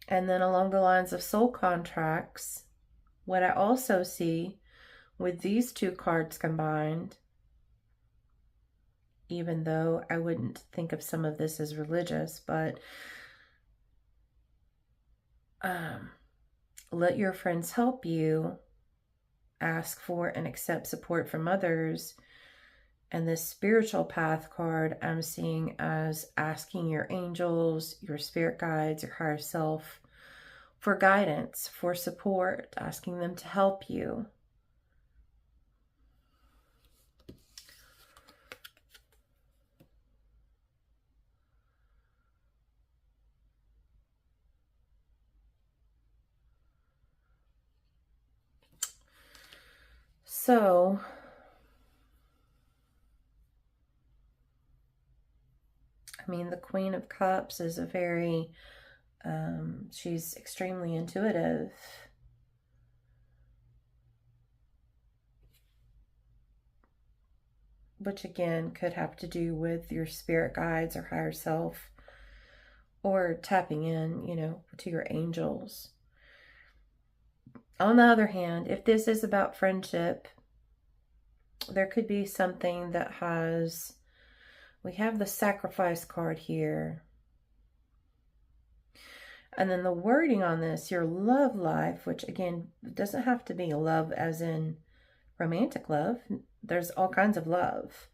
And then along the lines of soul contracts, what I also see with these 2 cards combined even though I wouldn't think of some of this as religious, but let your friends help you, ask for and accept support from others. And this spiritual path card I'm seeing as asking your angels, your spirit guides, your higher self for guidance, for support, asking them to help you. So, I mean, the Queen of Cups is a very, she's extremely intuitive. Which again could have to do with your spirit guides or higher self, or tapping in, you know, to your angels. On the other hand, if this is about friendship, there could be something that has, we have the sacrifice card here. And then the wording on this, your love life, which again, doesn't have to be love as in romantic love. There's all kinds of love.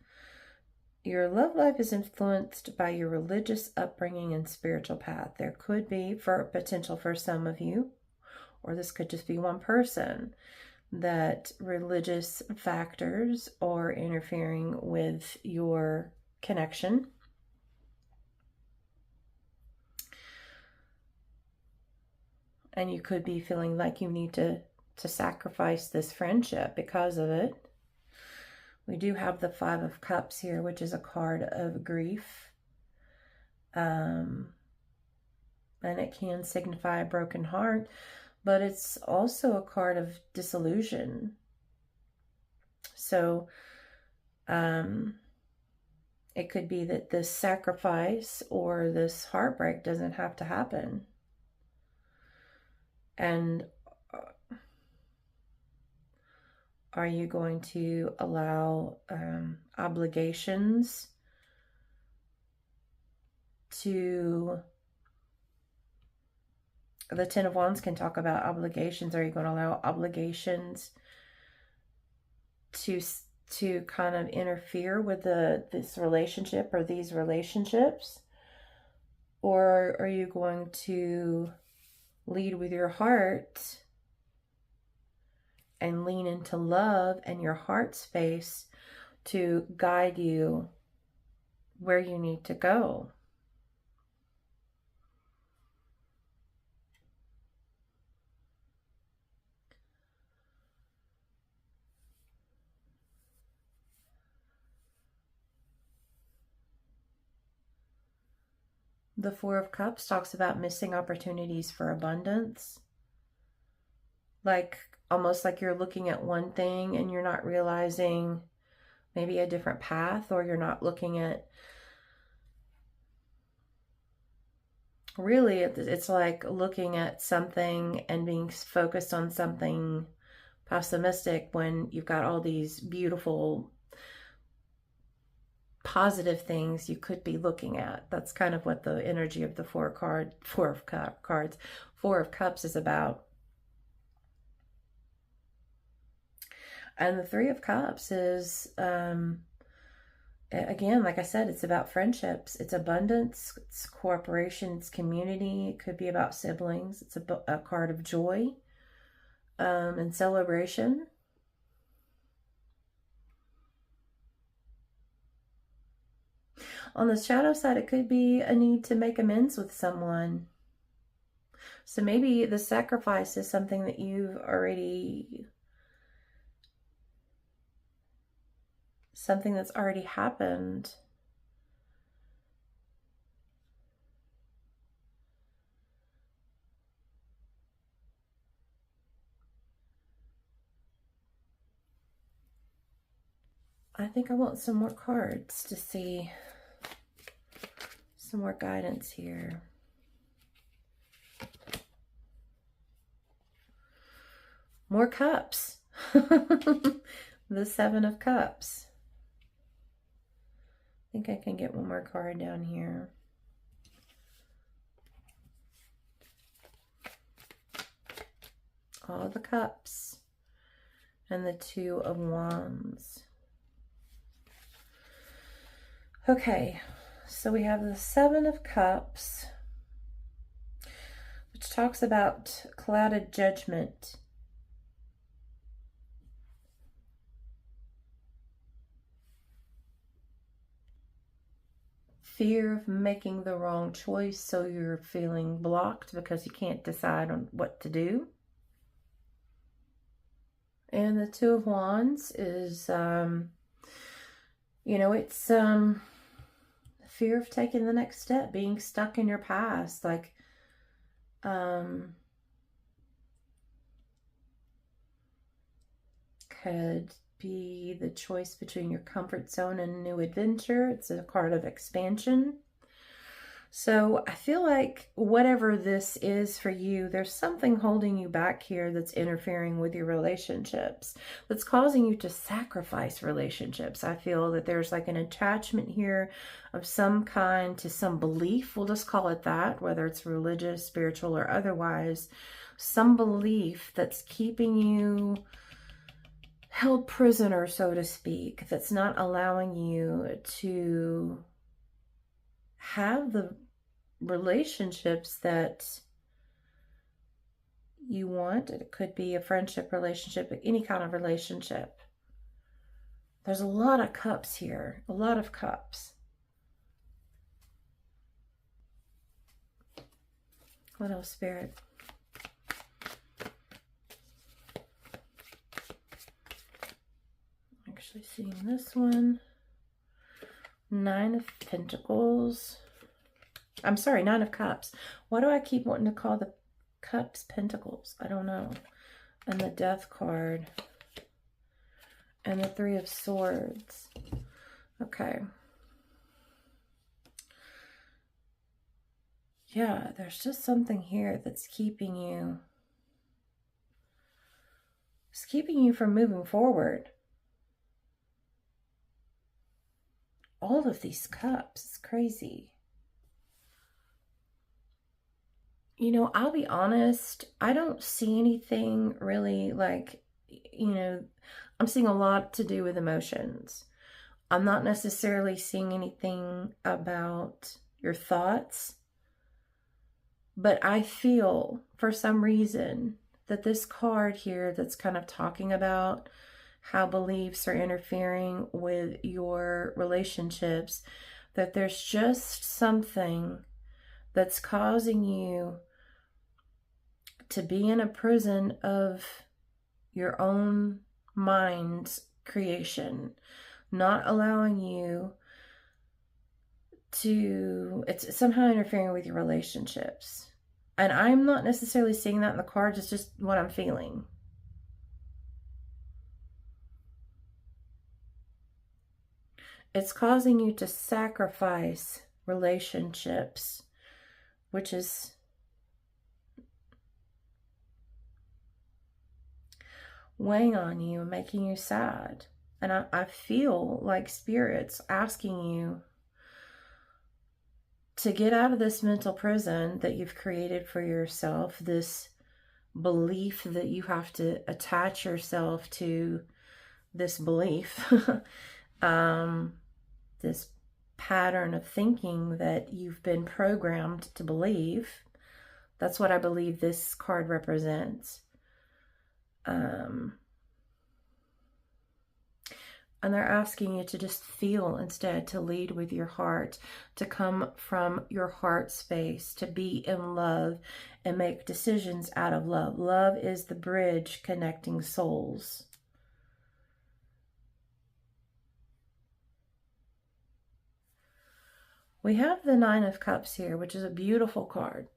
Your love life is influenced by your religious upbringing and spiritual path. There could be for potential for some of you, or this could just be one person, that religious factors are interfering with your connection. And you could be feeling like you need to sacrifice this friendship because of it. We do have the Five of Cups here, which is a card of grief. And it can signify a broken heart, but it's also a card of disillusion. So it could be that this sacrifice or this heartbreak doesn't have to happen. And are you going to allow obligations to... The Ten of Wands can talk about obligations. Are you going to allow obligations to kind of interfere with this relationship or these relationships? Or are you going to lead with your heart and lean into love and your heart space to guide you where you need to go? The Four of Cups talks about missing opportunities for abundance. Like, almost like you're looking at one thing and you're not realizing maybe a different path, or you're not looking at... Really, it's like looking at something and being focused on something pessimistic when you've got all these beautiful, positive things you could be looking at. That's kind of what the energy of the Four of Cups is about. And the Three of Cups is, again, like I said, it's about friendships. It's abundance, it's cooperation, it's community. It could be about siblings. It's a card of joy and celebration. On the shadow side, it could be a need to make amends with someone. So maybe the sacrifice is something that you've already... something that's already happened. I think I want some more cards to see some more guidance here. More cups. The Seven of Cups. think I can get one more card down here. All the Cups and the Two of Wands. Okay, so we have the Seven of Cups, which talks about clouded judgment. Fear of making the wrong choice, so you're feeling blocked because you can't decide on what to do. And the Two of Wands is, you know, it's fear of taking the next step, being stuck in your past, like, could be the choice between your comfort zone and a new adventure. It's a card of expansion. So I feel like whatever this is for you, there's something holding you back here that's interfering with your relationships, that's causing you to sacrifice relationships. I feel that there's like an attachment here of some kind to some belief. We'll just call it that, whether it's religious, spiritual, or otherwise. Some belief that's keeping you held prisoner, so to speak, that's not allowing you to have the relationships that you want. It could be a friendship relationship, any kind of relationship. There's a lot of cups here, a lot of cups. What else, Spirit? Actually seeing this one. Nine of Pentacles. I'm sorry, Nine of Cups. Why do I keep wanting to call the Cups Pentacles? I don't know. And the Death card. And the Three of Swords. Okay. Yeah, there's just something here that's keeping you. It's keeping you from moving forward. All of these cups, it's crazy. You know, I'll be honest, I don't see anything really like, you know, I'm seeing a lot to do with emotions. I'm not necessarily seeing anything about your thoughts, but I feel for some reason that this card here that's kind of talking about how beliefs are interfering with your relationships, that there's just something that's causing you to be in a prison of your own mind's creation, not allowing you to, it's somehow interfering with your relationships. And I'm not necessarily seeing that in the cards, it's just what I'm feeling. It's causing you to sacrifice relationships, which is weighing on you and making you sad. And I feel like Spirit's asking you to get out of this mental prison that you've created for yourself, this belief that you have to attach yourself to this belief, this pattern of thinking that you've been programmed to believe. That's what I believe this card represents. And they're asking you to just feel instead, to lead with your heart, to come from your heart space, to be in love and make decisions out of love. Love is the bridge connecting souls. We have the Nine of Cups here, which is a beautiful card.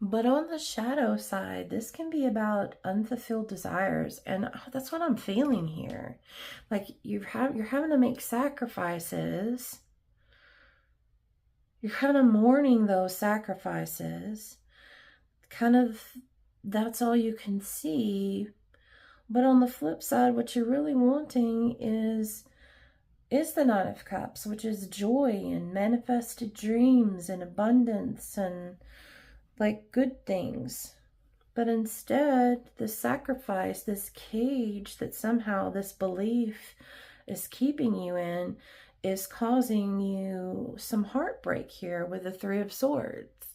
But on the shadow side, this can be about unfulfilled desires. And that's what I'm feeling here. Like you're having to make sacrifices. You're kind of mourning those sacrifices. Kind of, that's all you can see. But on the flip side, what you're really wanting is is the Nine of Cups, which is joy and manifested dreams and abundance and like good things. But instead, the sacrifice, this cage that somehow this belief is keeping you in, is causing you some heartbreak here with the Three of Swords.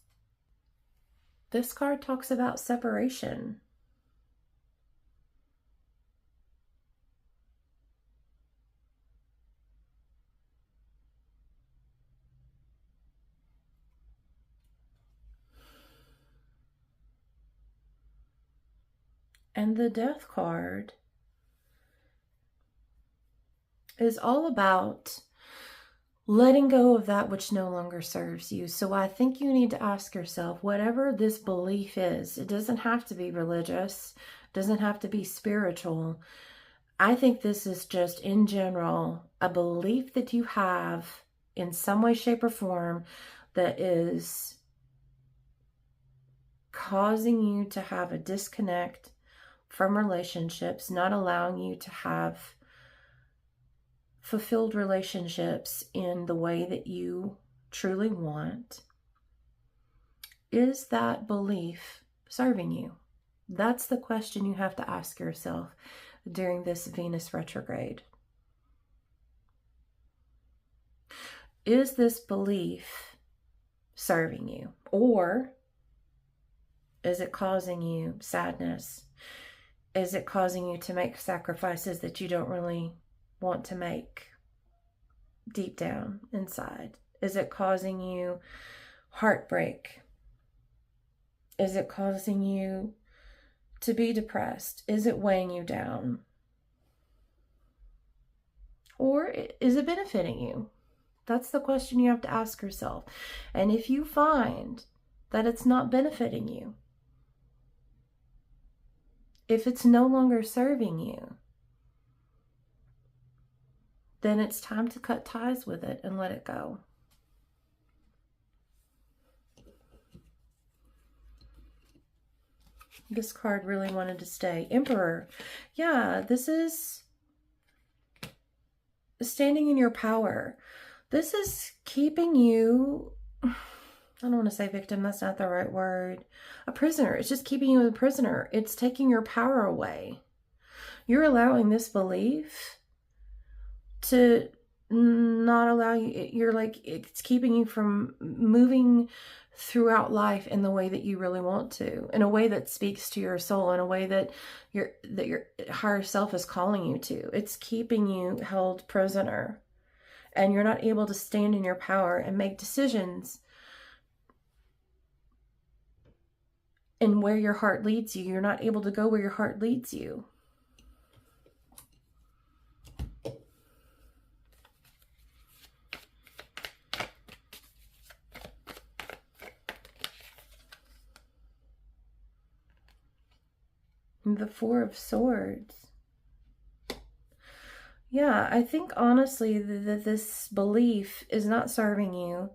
This card talks about separation. And the Death card is all about letting go of that which no longer serves you. So I think you need to ask yourself, whatever this belief is, it doesn't have to be religious, it doesn't have to be spiritual. I think this is just, in general, a belief that you have in some way, shape, or form that is causing you to have a disconnect from relationships, not allowing you to have fulfilled relationships in the way that you truly want. Is that belief serving you? That's the question you have to ask yourself during this Venus retrograde. Is this belief serving you? Or is it causing you sadness? Is it causing you to make sacrifices that you don't really want to make deep down inside? Is it causing you heartbreak? Is it causing you to be depressed? Is it weighing you down? Or is it benefiting you? That's the question you have to ask yourself. And if you find that it's not benefiting you, if it's no longer serving you, then it's time to cut ties with it and let it go. This card really wanted to stay. Emperor. Yeah, this is standing in your power. This is keeping you, I don't want to say victim, that's not the right word. A prisoner. It's just keeping you a prisoner. It's taking your power away. You're allowing this belief to not allow you, you're like, it's keeping you from moving throughout life in the way that you really want to, in a way that speaks to your soul, in a way that your higher self is calling you to. It's keeping you held prisoner, and you're not able to stand in your power and make decisions in where your heart leads you. You're not able to go where your heart leads you. The Four of Swords. Yeah, I think honestly that this belief is not serving you.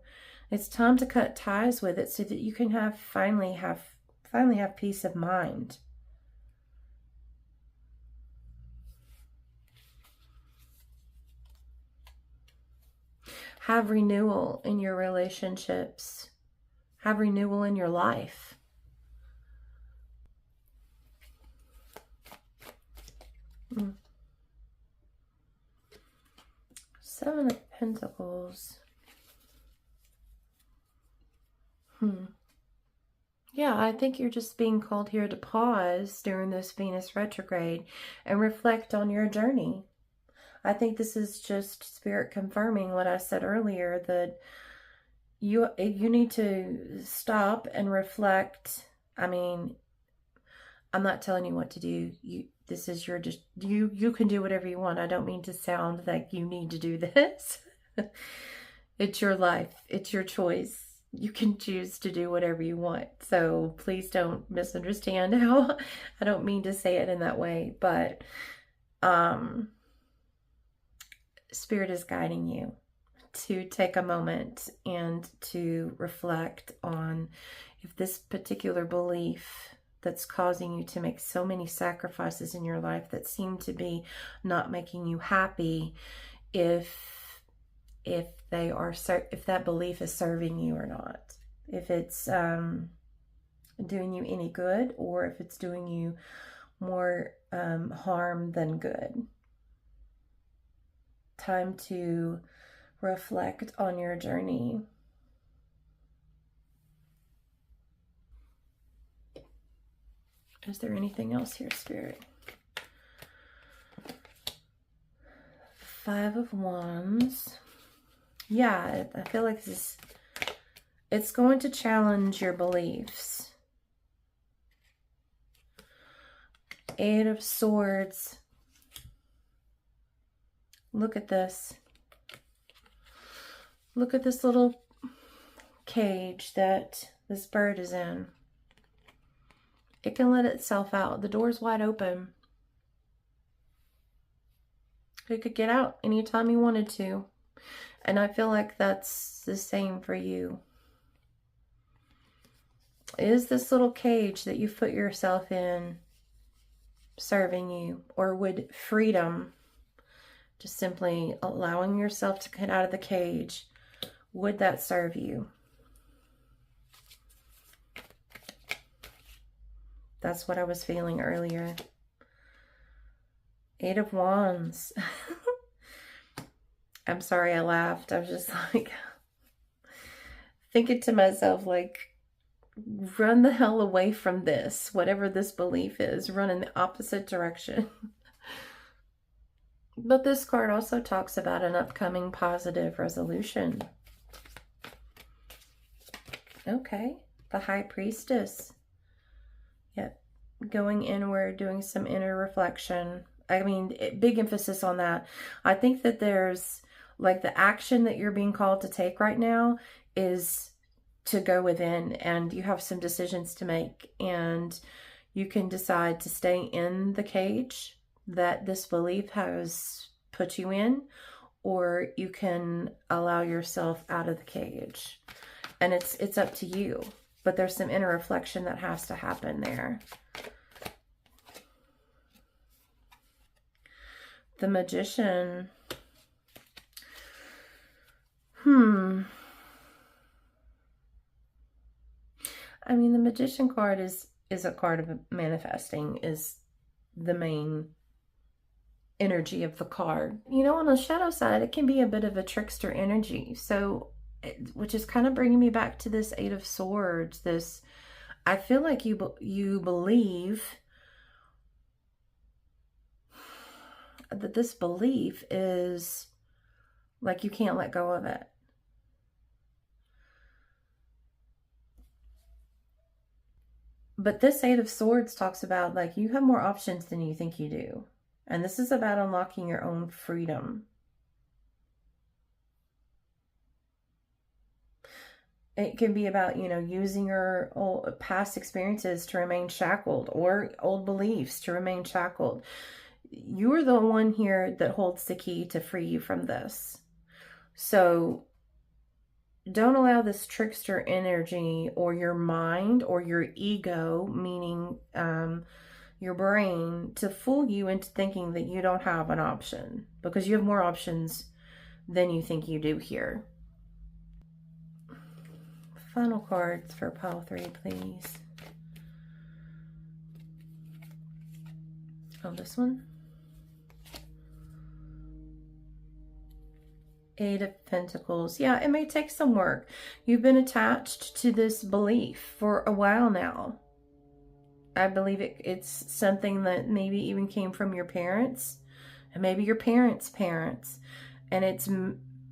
It's time to cut ties with it so that you can finally have peace of mind. Have renewal in your relationships. Have renewal in your life. Seven of Pentacles. Yeah, I think you're just being called here to pause during this Venus retrograde and reflect on your journey. I think this is just Spirit confirming what I said earlier, that you need to stop and reflect. I mean, I'm not telling you what to do. This is your, just you can do whatever you want. I don't mean to sound like you need to do this. It's your life. It's your choice. You can choose to do whatever you want. So please don't misunderstand how I don't mean to say it in that way, but Spirit is guiding you to take a moment and to reflect on if this particular belief that's causing you to make so many sacrifices in your life that seem to be not making you happy, if they are, if that belief is serving you or not, if it's doing you any good, or if it's doing you more harm than good. Time to reflect on your journey. Is there anything else here, Spirit? 5 of Wands. Yeah, I feel like it's going to challenge your beliefs. 8 of Swords. Look at this. Look at this little cage that this bird is in. It can let itself out. The door's wide open. It could get out anytime you wanted to. And I feel like that's the same for you. Is this little cage that you've put yourself in serving you? Or would freedom, just simply allowing yourself to get out of the cage, would that serve you? That's what I was feeling earlier. 8 of Wands. I'm sorry I laughed. I was just like thinking to myself, like, run the hell away from this. Whatever this belief is, run in the opposite direction. But this card also talks about an upcoming positive resolution. Okay. The High Priestess. Yep. Going inward, doing some inner reflection. I mean, big emphasis on that. I think that there's, like, the action that you're being called to take right now is to go within, and you have some decisions to make, and you can decide to stay in the cage that this belief has put you in, or you can allow yourself out of the cage. And it's up to you. But there's some inner reflection that has to happen there. The Magician. I mean, the Magician card is a card of manifesting, is the main energy of the card. You know, on the shadow side, it can be a bit of a trickster energy. So, which is kind of bringing me back to this 8 of Swords. This, I feel like you believe that this belief is like you can't let go of it. But this 8 of Swords talks about, like, you have more options than you think you do. And this is about unlocking your own freedom. It can be about, you know, using your old past experiences to remain shackled, or old beliefs to remain shackled. You're the one here that holds the key to free you from this. So don't allow this trickster energy, or your mind, or your ego, meaning your brain, to fool you into thinking that you don't have an option, because you have more options than you think you do here. Final cards for pile 3, please. Oh, this one. 8 of Pentacles. Yeah, it may take some work. You've been attached to this belief for a while now. I believe it's something that maybe even came from your parents, and maybe your parents' parents, and it's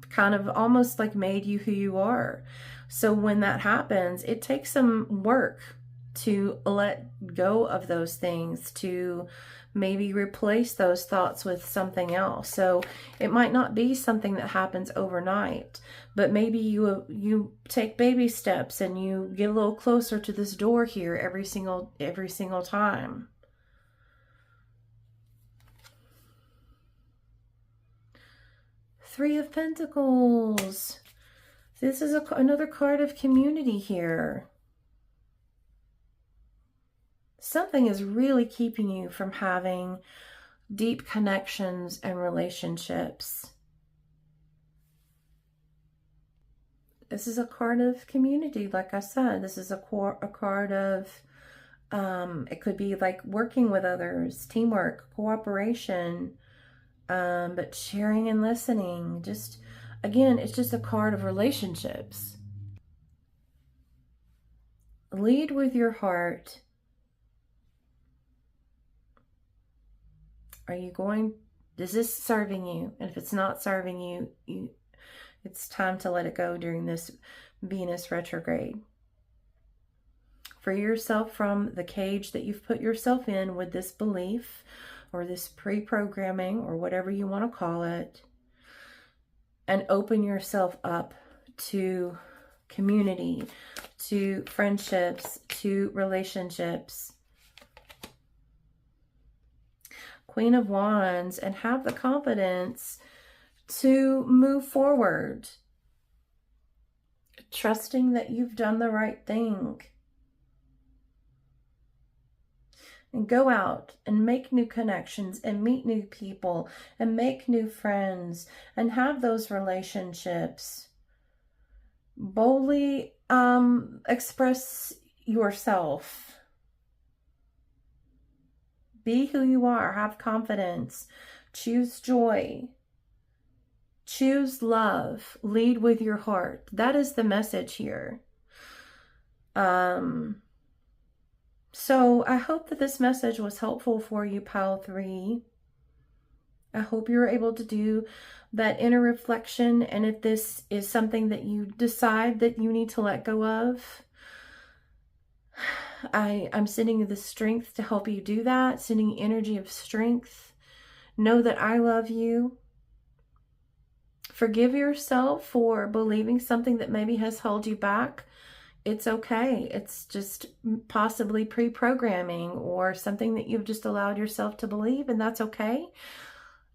kind of almost like made you who you are. So when that happens, it takes some work to let go of those things, to maybe replace those thoughts with something else. So it might not be something that happens overnight, but maybe you take baby steps and you get a little closer to this door here every single time. Three of Pentacles. This is another card of community here. Something is really keeping you from having deep connections and relationships. This is a card of community, like I said. This is a card of, it could be like working with others, teamwork, cooperation, but sharing and listening. Just, again, it's just a card of relationships. Lead with your heart. Are you going, is this serving you? And if it's not serving you, it's time to let it go during this Venus retrograde. Free yourself from the cage that you've put yourself in with this belief or this pre-programming or whatever you want to call it, and open yourself up to community, to friendships, to relationships. Queen of Wands, and have the confidence to move forward, trusting that you've done the right thing. And go out and make new connections and meet new people and make new friends and have those relationships. Boldly express yourself. Be who you are. Have confidence. Choose joy. Choose love. Lead with your heart. That is the message here. So I hope that this message was helpful for you, Pile 3. I hope you're able to do that inner reflection. And if this is something that you decide that you need to let go of, I'm sending you the strength to help you do that, sending energy of strength. Know that I love you. Forgive yourself for believing something that maybe has held you back. It's okay. It's just possibly pre-programming or something that you've just allowed yourself to believe, and that's okay.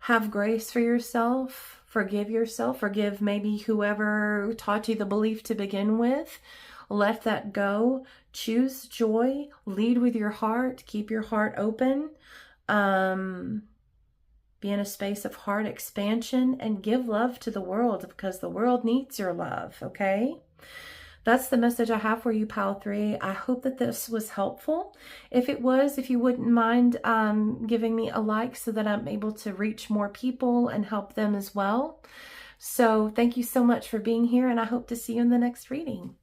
Have grace for yourself. Forgive yourself. Forgive maybe whoever taught you the belief to begin with. Let that go. Choose joy. Lead with your heart. Keep your heart open. Be in a space of heart expansion and give love to the world, because the world needs your love, okay? That's the message I have for you, Pile 3. I hope that this was helpful. If it was, if you wouldn't mind giving me a like so that I'm able to reach more people and help them as well. So thank you so much for being here, and I hope to see you in the next reading.